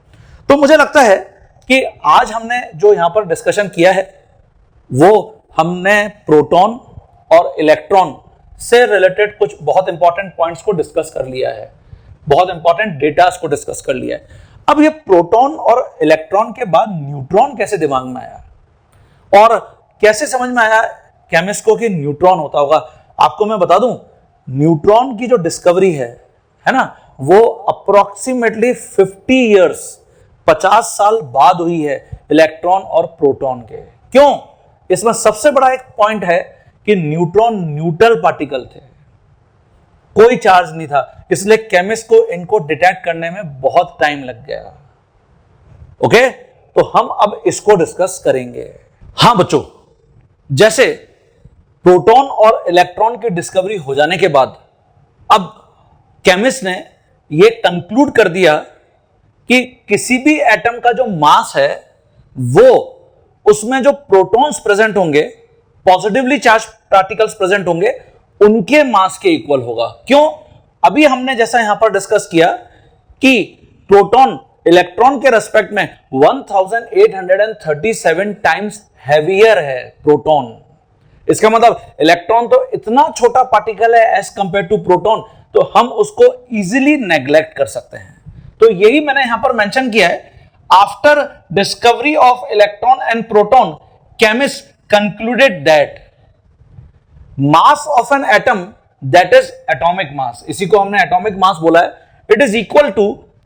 तो मुझे लगता है कि आज हमने जो यहां पर डिस्कशन किया है वो हमने प्रोटॉन और इलेक्ट्रॉन से रिलेटेड कुछ बहुत इंपॉर्टेंट पॉइंट्स को डिस्कस कर लिया है, बहुत इंपॉर्टेंट डेटास को डिस्कस कर लिया है। अब ये प्रोटॉन और इलेक्ट्रॉन के बाद न्यूट्रॉन कैसे दिमाग में आया और कैसे समझ में आया केमिस्ट को कि न्यूट्रॉन होता होगा? आपको मैं बता दूं, न्यूट्रॉन की जो डिस्कवरी है ना, वो अप्रोक्सीमेटली 50 साल बाद हुई है इलेक्ट्रॉन और प्रोटॉन के। क्यों? इसमें सबसे बड़ा एक पॉइंट है कि न्यूट्रॉन न्यूट्रल पार्टिकल थे, कोई चार्ज नहीं था, इसलिए केमिस्ट को इनको डिटेक्ट करने में बहुत टाइम लग गया। ओके, तो हम अब इसको डिस्कस करेंगे। हां बच्चों, जैसे प्रोटॉन और इलेक्ट्रॉन की डिस्कवरी हो जाने के बाद अब केमिस्ट ने यह कंक्लूड कर दिया कि किसी भी एटम का जो मास है वो उसमें जो प्रोटॉन्स प्रेजेंट होंगे, पॉजिटिवली चार्ज पार्टिकल्स प्रेजेंट होंगे, उनके मास के इक्वल होगा। क्यों? अभी हमने जैसा यहां पर डिस्कस किया कि प्रोटॉन इलेक्ट्रॉन के रेस्पेक्ट में 1837 टाइम्स हैवियर है प्रोटॉन। इसका मतलब इलेक्ट्रॉन तो इतना छोटा पार्टिकल है एज कंपेयर टू प्रोटॉन, तो हम उसको इजीली नेग्लेक्ट कर सकते हैं। तो यही मैंने यहां पर मेंशन किया है, after discovery of electron and proton, chemist concluded that mass of an atom, that is atomic mass, इसी को हमने atomic mass बोला है, it is equal to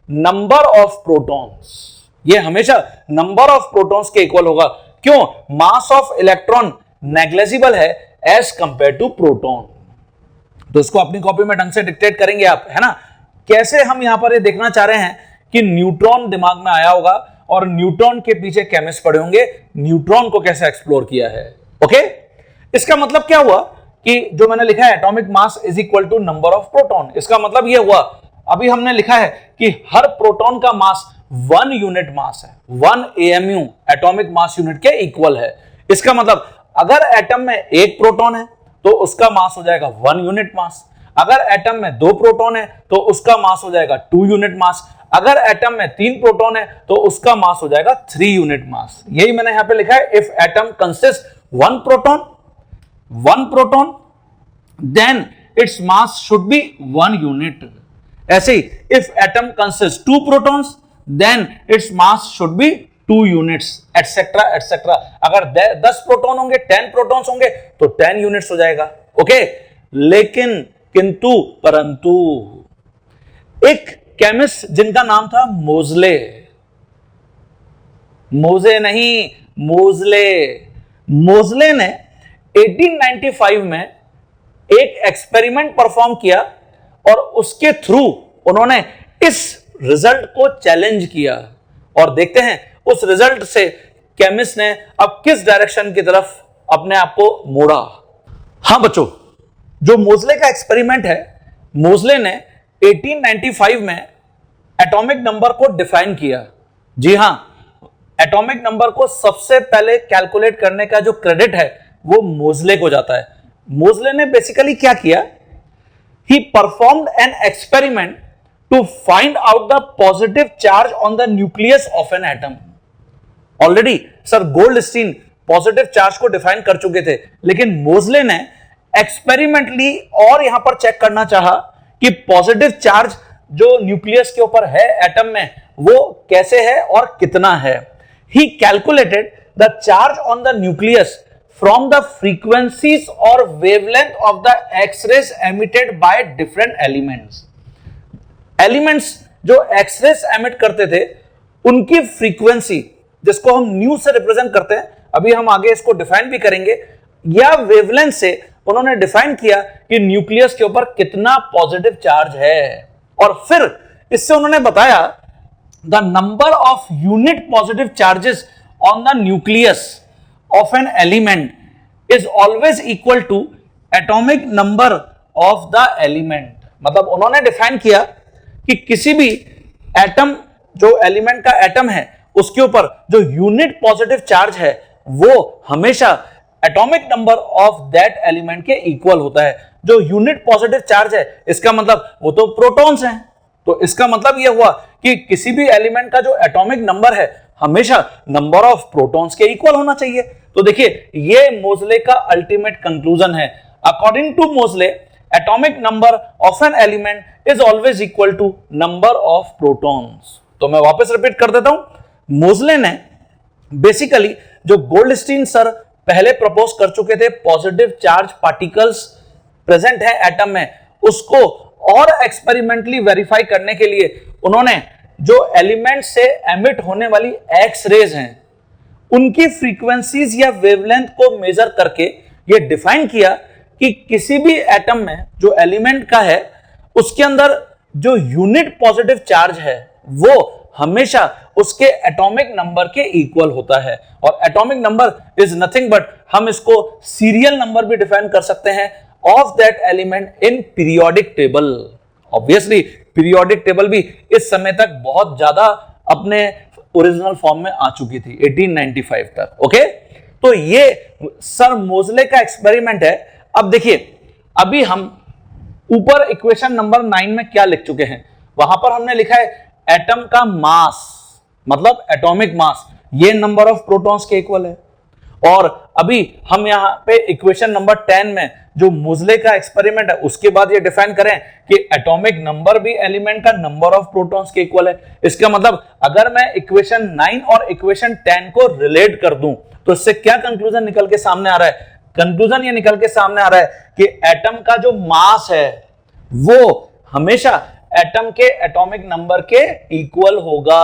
number of protons। ये हमेशा number of protons के इक्वल होगा। क्यों? mass of electron negligible है as compared to proton। तो इसको अपनी कॉपी में ढंग से डिक्टेट करेंगे आप, है ना? कैसे हम यहां पर ये देखना चाह रहे हैं कि न्यूट्रॉन दिमाग में आया होगा और न्यूट्रॉन के पीछे केमिस्ट पड़े होंगे, न्यूट्रॉन को कैसे एक्सप्लोर किया है। ओके, इसका मतलब क्या हुआ कि जो मैंने लिखा है atomic mass is equal to number of proton, इसका मतलब यह हुआ, अभी हमने लिखा है कि हर प्रोटॉन का मास 1 यूनिट मास है, 1 AMU एटॉमिक मास यूनिट के इक्वल है। इसका मतलब अगर एटम में एक प्रोटॉन है तो उसका मास हो जाएगा 1 यूनिट मास, अगर एटम में 2 प्रोटॉन है तो उसका मास हो जाएगा 2 यूनिट मास, अगर एटम में 3 प्रोटॉन है तो उसका मास हो जाएगा 3 यूनिट मास। यही मैंने यहां पे लिखा है, if atom consist 1 proton 1 proton, then its mass should be 1 unit. ऐसे ही if atom consist 2 protons, then its mass should be 2 units, etcetera etcetera. अगर 10 प्रोटॉन होंगे, 10 प्रोटॉन्स होंगे तो 10 यूनिट्स हो जाएगा। ओके, लेकिन किंतु परंतु एक केमिस्ट जिनका नाम था मोजले, मोजे नहीं, मोजले, मोजले ने 1895 में एक एक्सपेरिमेंट परफॉर्म किया और उसके थ्रू उन्होंने इस रिजल्ट को चैलेंज किया। और देखते हैं उस रिजल्ट से केमिस्ट ने अब किस डायरेक्शन की तरफ अपने आप को मोड़ा। हां बच्चों, जो मोजले का एक्सपेरिमेंट है, मोजले ने 1895 में एटॉमिक नंबर को डिफाइन किया। जी हां, एटॉमिक नंबर को सबसे पहले कैलकुलेट करने का जो क्रेडिट है वो मोजले को जाता है। मोजले ने बेसिकली क्या किया, he performed an experiment to find out the positive charge on the nucleus of an atom. Already sir Goldstein positive charge को डिफाइन कर चुके थे, लेकिन मोजले ने एक्सपेरिमेंटली और यहां पर चेक करना चाहा कि पॉजिटिव चार्ज जो न्यूक्लियस के ऊपर है एटम में वो कैसे है और कितना है। He calculated the charge on the nucleus from the frequencies or wavelength of the X-rays emitted by different elements. Elements जो X-rays emit करते थे उनकी फ्रीक्वेंसी, जिसको हम न्यू से रिप्रेजेंट करते हैं, अभी हम आगे इसको डिफाइन भी करेंगे, या वेवलेंथ से उन्होंने डिफाइन किया कि न्यूक्लियस के ऊपर कितना पॉजिटिव चार्ज है। और फिर इससे उन्होंने बताया the number of unit positive charges on the nucleus of an element is always equal to atomic number of the element। मतलब उन्होंने डिफाइन किया कि किसी भी एटम, जो एलिमेंट का एटम है, उसके ऊपर जो यूनिट पॉजिटिव चार्ज है वो हमेशा atomic number of that element के इक्वल होता है। जो यूनिट पॉजिटिव चार्ज है इसका मतलब वो तो प्रोटॉन्स हैं, तो इसका मतलब यह हुआ कि किसी भी एलिमेंट का जो एटॉमिक नंबर है हमेशा नंबर ऑफ प्रोटॉन्स के इक्वल होना चाहिए। तो देखिए ये मोजले का अल्टीमेट कंक्लूजन है। According to Moseley, atomic number of an element is always equal to number of protons. तो मैं वापस रिपीट कर देता हूं, मोजले ने बेसिकली जो गोल्डस्टीन सर पहले प्रपोज कर चुके थे, पॉजिटिव चार्ज पार्टिकल्स प्रेजेंट है एटम में, उसको और एक्सपेरिमेंटली वेरीफाई करने के लिए उन्होंने जो एलिमेंट से एमिट होने वाली एक्स रेज हैं उनकी फ्रीक्वेंसीज या वेवलेंथ को मेजर करके ये डिफाइन किया कि किसी भी एटम में जो एलिमेंट का है उसके अंदर जो यूनिट पॉजिटिव चार्ज है वो हमेशा उसके एटॉमिक नंबर के इक्वल होता है। और atomic number is nothing but, हम इसको सीरियल नंबर भी डिफाइन कर सकते हैं of that element in periodic table. Obviously periodic table भी इस समय तक बहुत ज्यादा अपने ओरिजिनल फॉर्म में आ चुकी थी 1895 तक। ओके, तो ये सर मोजले का एक्सपेरिमेंट है। अब देखिए, अभी हम ऊपर इक्वेशन नंबर 9 में क्या लिख चुके हैं, वहां पर हमने लिखा है एटम का मास, मतलब एटॉमिक मास, ये नंबर ऑफ प्रोटॉन्स के इक्वल है। और अभी हम यहां पे इक्वेशन नंबर 10 में जो मोजले का एक्सपेरिमेंट है उसके बाद ये डिफाइन करें कि एटॉमिक नंबर भी एलिमेंट का नंबर ऑफ प्रोटॉन्स के इक्वल है। इसका मतलब अगर मैं इक्वेशन 9 और इक्वेशन 10 को रिलेट कर दूं तो इससे क्या कंक्लूजन निकल के सामने आ रहा है? कंक्लूजन ये निकल के सामने आ रहा है कि एटम का जो मास है वो हमेशा एटम के एटॉमिक नंबर के इक्वल होगा।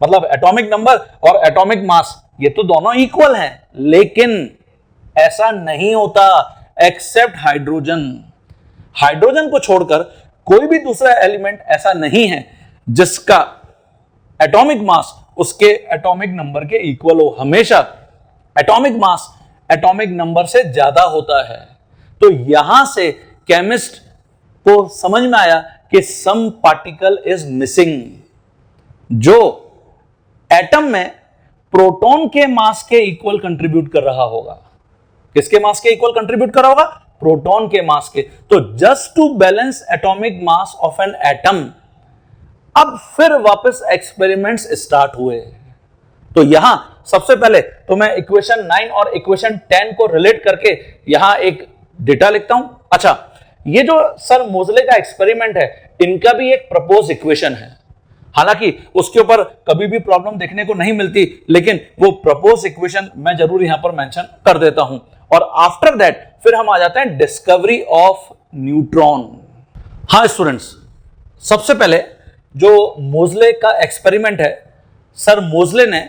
मतलब एटॉमिक नंबर और एटॉमिक मास ये तो दोनों इक्वल हैं, लेकिन ऐसा नहीं होता एक्सेप्ट हाइड्रोजन। हाइड्रोजन को छोड़कर कोई भी दूसरा एलिमेंट ऐसा नहीं है जिसका एटॉमिक मास उसके एटॉमिक नंबर के इक्वल हो। हमेशा एटॉमिक मास एटॉमिक नंबर से ज्यादा होता है। तो यहां से केमिस्ट को समझ में आया कि सम पार्टिकल इज मिसिंग, जो एटम में प्रोटॉन के मास के इक्वल कंट्रीब्यूट कर रहा होगा। किसके मास के इक्वल कंट्रीब्यूट कर रहा होगा? प्रोटॉन के मास के। तो just to balance atomic mass of an atom, अब फिर वापस एक्सपेरिमेंट्स स्टार्ट हुए। तो यहां सबसे पहले तो मैं इक्वेशन 9 और इक्वेशन 10 को रिलेट करके यहां एक डेटा लिखता हूं। अच्छा, ये जो सर मोजले का एक्सपेरिमेंट है, इनका भी एक प्रपोज इक्वेशन है। हालांकि उसके ऊपर कभी भी प्रॉब्लम देखने को नहीं मिलती, लेकिन वो प्रपोज इक्वेशन मैं जरूर यहां पर मेंशन कर देता हूं। और आफ्टर दैट फिर हम आ जाते हैं डिस्कवरी ऑफ न्यूट्रॉन। हाँ स्टूडेंट्स, सबसे पहले जो मोजले का एक्सपेरिमेंट है, सर मोजले ने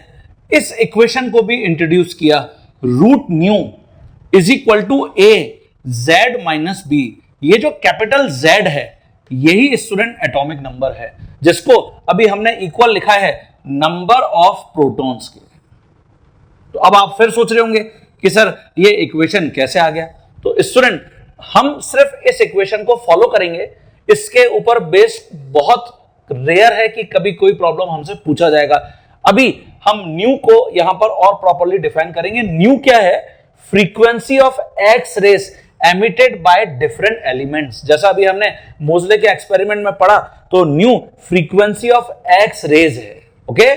इस इक्वेशन को भी इंट्रोड्यूस किया, root nu is equal to a Z minus b. ये जो कैपिटल जेड है, यही स्टूडेंट एटॉमिक नंबर है, जिसको अभी हमने इक्वल लिखा है नंबर ऑफ प्रोटॉन्स के। तो अब आप फिर सोच रहे होंगे कि सर ये इक्वेशन कैसे आ गया। तो स्टूडेंट, हम सिर्फ इस इक्वेशन को फॉलो करेंगे, इसके ऊपर बेस्ड बहुत रेयर है कि कभी कोई प्रॉब्लम हमसे पूछा जाएगा। अभी हम न्यू को यहां पर और प्रॉपर्ली डिफाइन करेंगे। न्यू क्या है? Frequency of X rays emitted by different elements. जैसा अभी हमने मोजले के एक्सपेरिमेंट में पढ़ा, तो nu frequency of X rays है। ओके,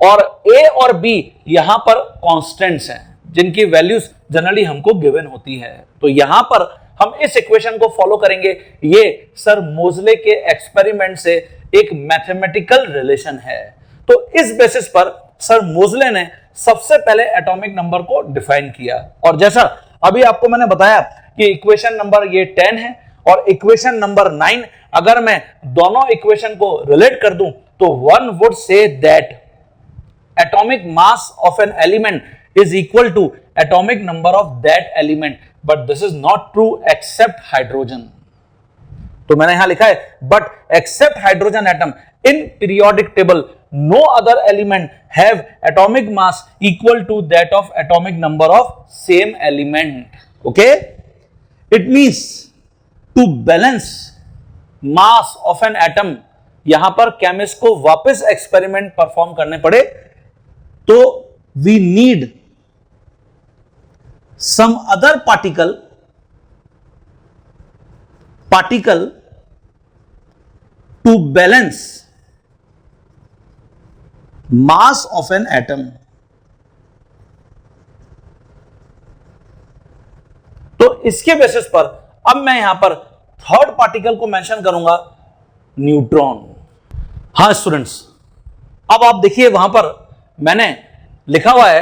और ए और बी यहां पर कांस्टेंट्स हैं, जिनकी वैल्यूज जनरली हमको गिवन होती है। तो यहां पर हम इस इक्वेशन को फॉलो करेंगे। ये सर मोजले के एक्सपेरिमेंट से एक मैथमेटिकल रिलेशन है। तो इस बेसिस पर सर मोजले ने सबसे पहले एटॉमिक नंबर को डिफाइन किया। और जैसा अभी आपको मैंने बताया कि इक्वेशन नंबर ये 10 है और इक्वेशन नंबर 9, अगर मैं दोनों इक्वेशन को रिलेट कर दूं तो one would say that atomic mass of an element is equal to atomic number of that element, but this is not true except hydrogen. तो मैंने यहां लिखा है but except hydrogen atom in periodic table no other element have atomic mass equal to that of atomic number of same element. Okay, it means to balance mass of an atom, यहां पर केमिस्ट को वापस एक्सपेरिमेंट परफॉर्म करने पड़े तो we need some other particle to balance mass of an atom. तो इसके बेसिस पर अब मैं यहां पर थर्ड पार्टिकल को मेंशन करूंगा, न्यूट्रॉन। हाँ स्टूडेंट्स, अब आप देखिए वहां पर मैंने लिखा हुआ है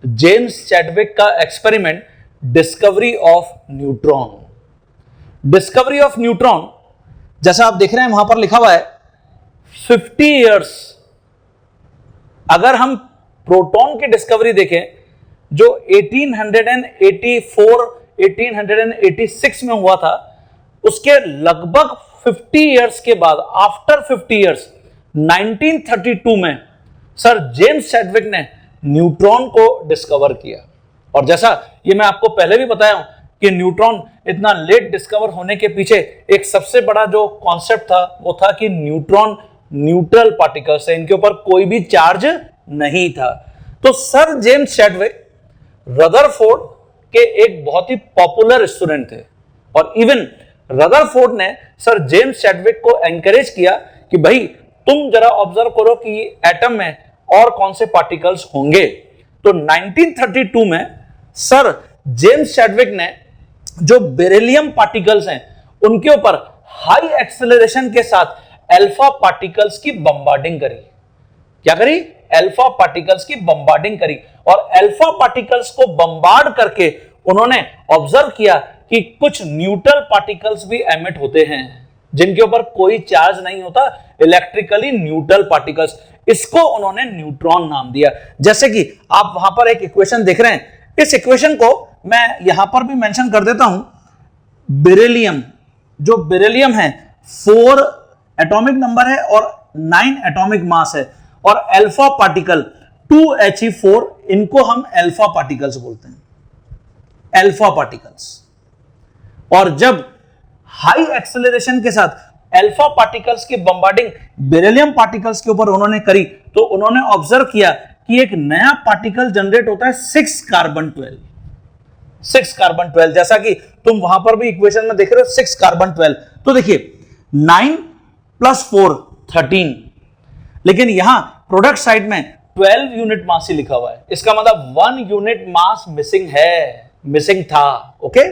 जेम्स चैडविक का experiment discovery of neutron. Discovery of neutron जैसा आप देख रहे हैं वहां पर लिखा हुआ है 50 इयर्स। अगर हम प्रोटॉन की डिस्कवरी देखें जो 1884 1886 में हुआ था, उसके लगभग 50 इयर्स के बाद, आफ्टर 50 इयर्स 1932 में सर जेम्स चैडविक ने न्यूट्रॉन को डिस्कवर किया। और जैसा ये मैं आपको पहले भी बताया हूं कि न्यूट्रॉन इतना लेट डिस्कवर होने के पीछे एक सबसे बड़ा जो कॉन्सेप्ट था वो था कि न्यूट्रॉन न्यूट्रल पार्टिकल्स है, इनके ऊपर कोई भी चार्ज नहीं था। तो सर जेम्स चैडविक रदरफोर्ड के एक बहुत ही पॉपुलर स्टूडेंट थे और इवन रदरफोर्ड ने सर जेम्स चैडविक को एनकरेज किया कि भाई तुम जरा ऑब्जर्व करो कि एटम में और कौन से पार्टिकल्स होंगे। तो 1932 में सर जेम्स चैडविक ने जो बेरिलियम पार्टिकल्स हैं उनके ऊपर हाई एक्सेलरेशन के साथ अल्फा पार्टिकल्स की बम्बार्डिंग करी। क्या करी? अल्फा पार्टिकल्स की बम्बार्डिंग करी। और अल्फा पार्टिकल्स को बम्बार्ड करके उन्होंने ऑब्जर्व किया कि कुछ न्यूट्रल पार्टिकल्स भी एमिट होते हैं जिनके ऊपर कोई चार्ज नहीं होता, इलेक्ट्रिकली न्यूट्रल पार्टिकल्स। इसको उन्होंने न्यूट्रॉन नाम दिया। जैसे कि आप वहां पर एक इक्वेशन देख रहे हैं, इस इक्वेशन को मैं यहां पर भी मेंशन कर देता हूं। बेरिलियम, जो बेरिलियम है 4 एटॉमिक नंबर है और 9 एटॉमिक मास है, और अल्फा पार्टिकल 2He4, इनको हम अल्फा पार्टिकल्स बोलते हैं, अल्फा पार्टिकल्स। और जब हाई एक्सेलरेशन के साथ अल्फा पार्टिकल्स की बम्बार्डिंग बेरिलियम पार्टिकल्स के ऊपर उन्होंने करी तो उन्होंने ऑब्जर्व किया कि एक नया पार्टिकल जनरेट होता है 6 कार्बन 12। 6 कार्बन 12, जैसा कि तुम वहां पर भी इक्वेशन में देख रहे हो 6 कार्बन 12। तो देखिए 9 + 4 13, लेकिन यहां प्रोडक्ट साइड में 12 यूनिट मास ही लिखा हुआ है, इसका मतलब 1 यूनिट मास मिसिंग है, मिसिंग था। ओके,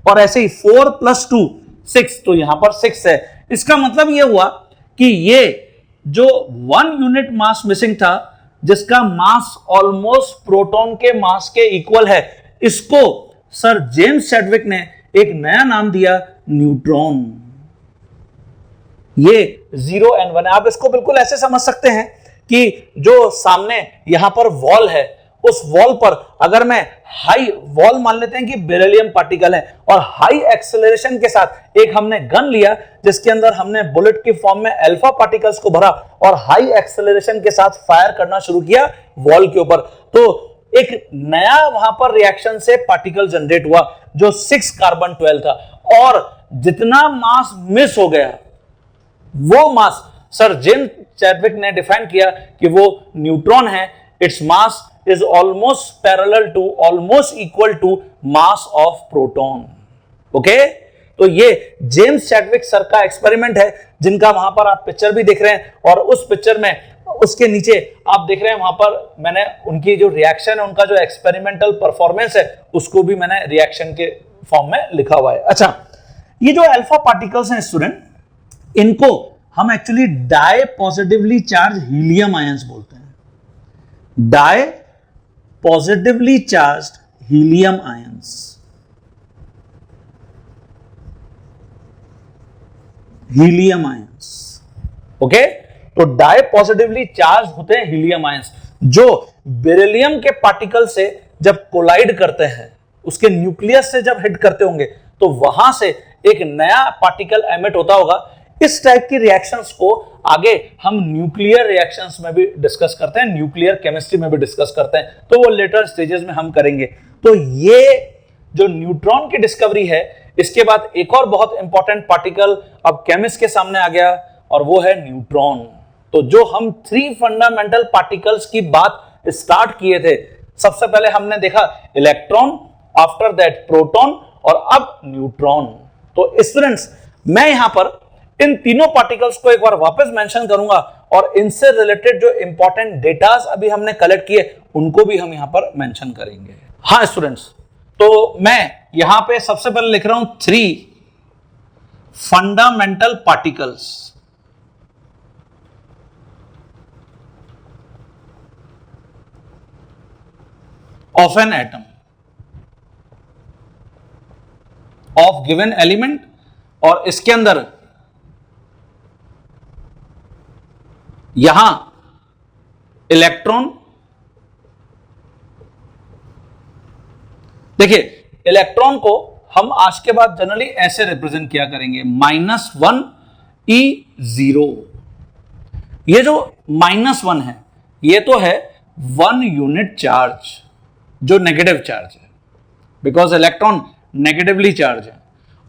और ऐसे ही 4 + 2 6, तो यहां पर 6 है। इसका मतलब यह हुआ कि ये जो 1 यूनिट मास मिसिंग था, जिसका मास ऑलमोस्ट प्रोटॉन के मास के इक्वल है, इसको सर जेम्स चैडविक ने एक नया नाम दिया, न्यूट्रॉन। ये 0n1 है। आप इसको बिल्कुल ऐसे समझ सकते हैं कि जो सामने यहां पर वॉल है, उस वॉल पर अगर मैं हाई वॉल मान लेते हैं कि बेरिलियम पार्टिकल है, और हाई एक्सेलरेशन के साथ एक हमने गन लिया जिसके अंदर हमने बुलेट की फॉर्म में अल्फा पार्टिकल्स को भरा और हाई एक्सेलरेशन के साथ फायर करना शुरू किया वॉल के ऊपर, तो एक नया वहां पर रिएक्शन से पार्टिकल जनरेट हुआ जो 6 कार्बन 12 था, और जितना मास मिस हो गया वो मास सर जेम्स चैडविक ने डिफाइन किया कि वो न्यूट्रॉन है। Its mass is almost parallel to, almost equal to mass of proton. Okay, तो ये जेम्स चैडविक सर का एक्सपेरिमेंट है, जिनका वहां पर आप पिक्चर भी देख रहे हैं, और उस पिक्चर में उसके नीचे आप देख रहे हैं, वहां पर मैंने उनकी जो रिएक्शन है, उनका जो एक्सपेरिमेंटल परफॉर्मेंस है, उसको भी मैंने रिएक्शन के फॉर्म में लिखा हुआ है। अच्छा, ये जो अल्फा पार्टिकल्स हैं स्टूडेंट, इनको हम actually di positively charge helium ions बोलते हैं। Di positively charged helium ions. Helium ions, okay, तो डाई पॉजिटिवली चार्ज होते हैं हीलियम आयंस, जो बेरिलियम के पार्टिकल से जब कोलाइड करते हैं, उसके न्यूक्लियस से जब हिट करते होंगे, तो वहां से एक नया पार्टिकल एमिट होता होगा। इस टाइप की रिएक्शंस को आगे हम न्यूक्लियर रिएक्शंस में भी डिस्कस करते हैं, न्यूक्लियर केमिस्ट्री में भी डिस्कस करते हैं, तो वो लेटर स्टेजेस में हम करेंगे। तो ये जो न्यूट्रॉन की डिस्कवरी है, इसके बाद एक और बहुत इंपॉर्टेंट पार्टिकल अब केमिस्ट के सामने आ गया, और वो है न्यूट्रॉन। तो जो हम 3 फंडामेंटल पार्टिकल्स की बात स्टार्ट किए थे, सबसे पहले हमने देखा इलेक्ट्रॉन, आफ्टर दैट प्रोटॉन, और अब न्यूट्रॉन। तो स्टूडेंट्स, मैं यहां पर इन तीनों पार्टिकल्स को एक बार वापस मेंशन करूंगा, और इनसे रिलेटेड जो इंपॉर्टेंट डेटास अभी हमने कलेक्ट किए, उनको भी हम यहां पर मेंशन करेंगे। हाँ स्टूडेंट्स, तो मैं यहां पे सबसे पहले लिख रहा हूं 3 fundamental particles of an atom of given element, और इसके अंदर यहां इलेक्ट्रॉन, देखिए इलेक्ट्रॉन को हम आज के बाद जनरली ऐसे रिप्रेजेंट किया करेंगे, -1 E0। ये जो -1 है, ये तो है 1 यूनिट चार्ज, जो नेगेटिव चार्ज है, बिकॉज इलेक्ट्रॉन नेगेटिवली चार्ज है,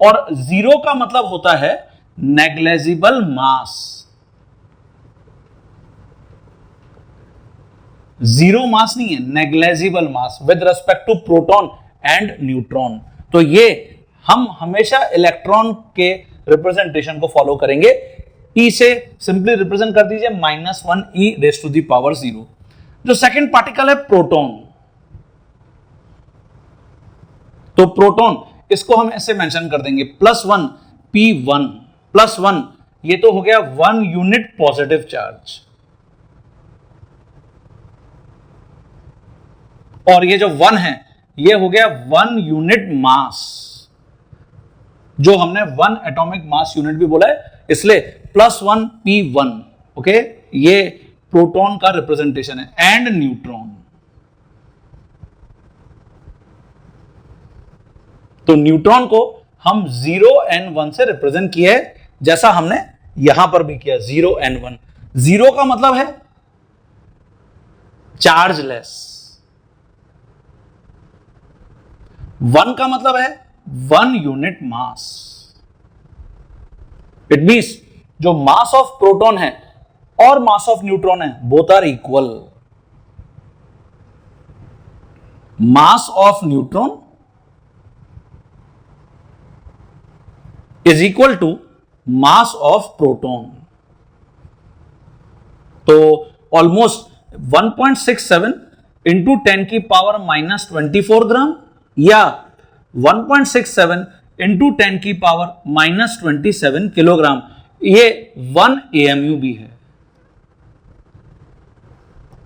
और 0 का मतलब होता है नेग्लेजिबल मास। 0 मास नहीं है, negligible mass with respect to proton and neutron. तो ये हम हमेशा इलेक्ट्रॉन के रिप्रेजेंटेशन को फॉलो करेंगे। E से सिंपली रिप्रेजेंट कर दीजिए -1 E⁻⁻�0। जो सेकंड पार्टिकल है प्रोटॉन, तो प्रोटॉन इसको हम ऐसे मेंशन कर देंगे +1 P1, +1, ये तो हो गया 1 यूनिट पॉजिटिव चार्ज, और ये जो 1 है, ये हो गया 1 यूनिट मास, जो हमने 1 एटॉमिक मास यूनिट भी बोला है, इसलिए +1 P1, ओके, ये प्रोटॉन का रिप्रेजेंटेशन है, एंड न्यूट्रॉन। तो न्यूट्रॉन को हम 0n1 से रिप्रेजेंट किया है, जैसा हमने यहां पर भी किया 0n1। 0 का मतलब है चार्जलेस, 1 का मतलब है 1 यूनिट मास। इट मींस जो मास ऑफ प्रोटॉन है और मास ऑफ न्यूट्रॉन है, both are equal. Mass of neutron is equal to mass of proton. तो ऑलमोस्ट 1.67 इंटू 10 की पावर माइनस 24 ग्राम या 1.67 इंटू 10 की पावर माइनस 27 किलोग्राम, ये 1 AMU भी है।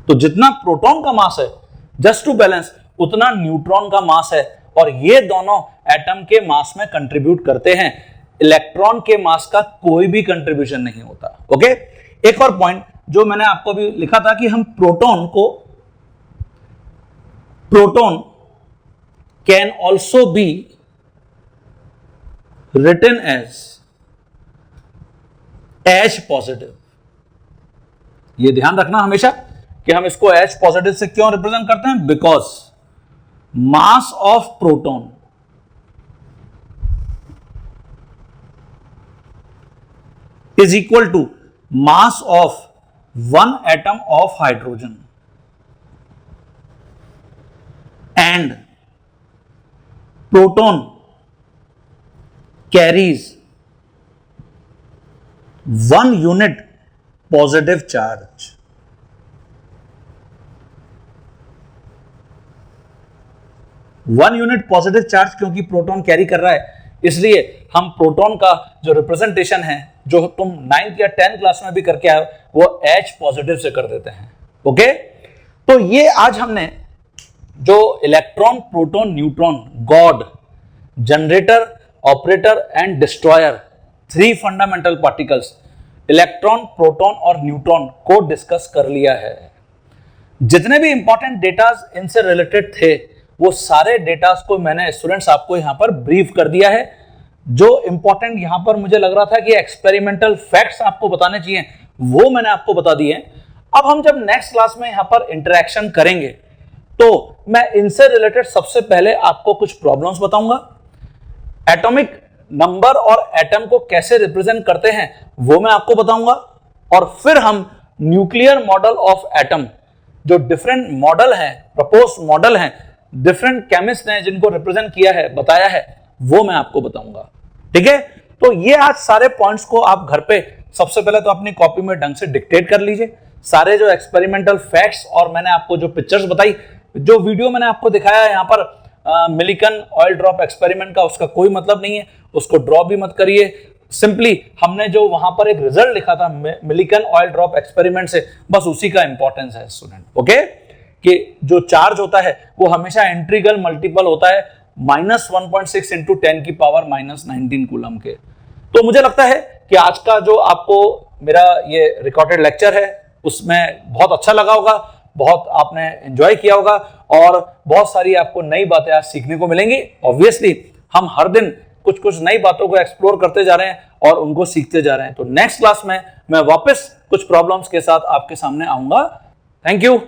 तो जितना प्रोटॉन का मास है जस्ट टू बैलेंस, उतना न्यूट्रॉन का मास है, और ये दोनों एटम के मास में कंट्रीब्यूट करते हैं। इलेक्ट्रॉन के मास का कोई भी कंट्रीब्यूशन नहीं होता। ओके, एक और पॉइंट जो मैंने आपको भी लिखा था कि हम proton can also be written as positive. ये ध्यान रखना हमेशा कि हम इसको एच पॉजिटिव से क्यों रिप्रेजेंट करते हैं, because mass of proton is equal to mass of one atom of hydrogen and proton carries 1 unit positive charge. One unit positive charge क्योंकि प्रोटॉन कैरी कर रहा है, इसलिए हम प्रोटॉन का जो रिप्रेजेंटेशन है, जो तुम 9th या 10th क्लास में भी करके आए, वो H पॉजिटिव से कर देते हैं। ओके, तो ये आज हमने जो electron, proton, neutron, God, generator, operator and destroyer, 3 fundamental particles electron, proton और न्यूट्रॉन को डिस्कस कर लिया है। जितने भी इंपॉर्टेंट डेटास इनसे रिलेटेड थे, वो सारे डेटास को मैंने स्टूडेंट्स आपको यहां पर ब्रीफ कर दिया है। जो इंपॉर्टेंट यहां पर मुझे लग रहा था कि एक्सपेरिमेंटल फैक्ट्स आपको बताने चाहिए, वो मैंने आपको बता दिए। अब हम जब नेक्स्ट क्लास में यहां पर इंटरेक्शन करेंगे, तो मैं इनसे रिलेटेड सबसे पहले आपको कुछ प्रॉब्लम्स बताऊंगा। एटॉमिक नंबर और एटम को कैसे रिप्रेजेंट करते हैं वो मैं आपको बताऊंगा, और फिर हम न्यूक्लियर मॉडल ऑफ एटम, जो डिफरेंट मॉडल हैं, प्रपोज मॉडल हैं, डिफरेंट केमिस्ट ने जिनको रिप्रेजेंट किया है, बताया है, वो मैं आपको बताऊंगा। ठीक है, तो ये आज सारे पॉइंट्स को आप घर पे सबसे पहले तो अपनी कॉपी में ढंग से डिक्टेट कर लीजिए। सारे जो एक्सपेरिमेंटल फैक्ट्स और मैंने आपको जो पिक्चर्स बताई, जो वीडियो मैंने आपको दिखाया है यहाँ पर मिलिकन ऑयल ड्रॉप एक्सपेरिमेंट का, उसका कोई मतलब नहीं है, उसको ड्रॉ भी मत करिए। सिंपली हमने जो वहां पर एक रिजल्ट लिखा था मिलिकन ऑयल ड्रॉप एक्सपेरिमेंट से, बस उसी का इंपॉर्टेंस है स्टूडेंट। ओके, कि जो चार्ज होता है वो हमेशा इंट्रीगल मल्टीपल होता है -1.6 इंटू 10 की पावर -19 कूलम के। तो मुझे लगता है कि आज का जो आपको मेरा ये रिकॉर्डेड लेक्चर है उसमें बहुत अच्छा लगा होगा, बहुत आपने एंजॉय किया होगा, और बहुत सारी आपको नई बातें आज सीखने को मिलेंगी। ऑब्वियसली हम हर दिन कुछ कुछ नई बातों को एक्सप्लोर करते जा रहे हैं और उनको सीखते जा रहे हैं। तो नेक्स्ट क्लास में मैं वापस कुछ प्रॉब्लम्स के साथ आपके सामने आऊंगा। Thank you.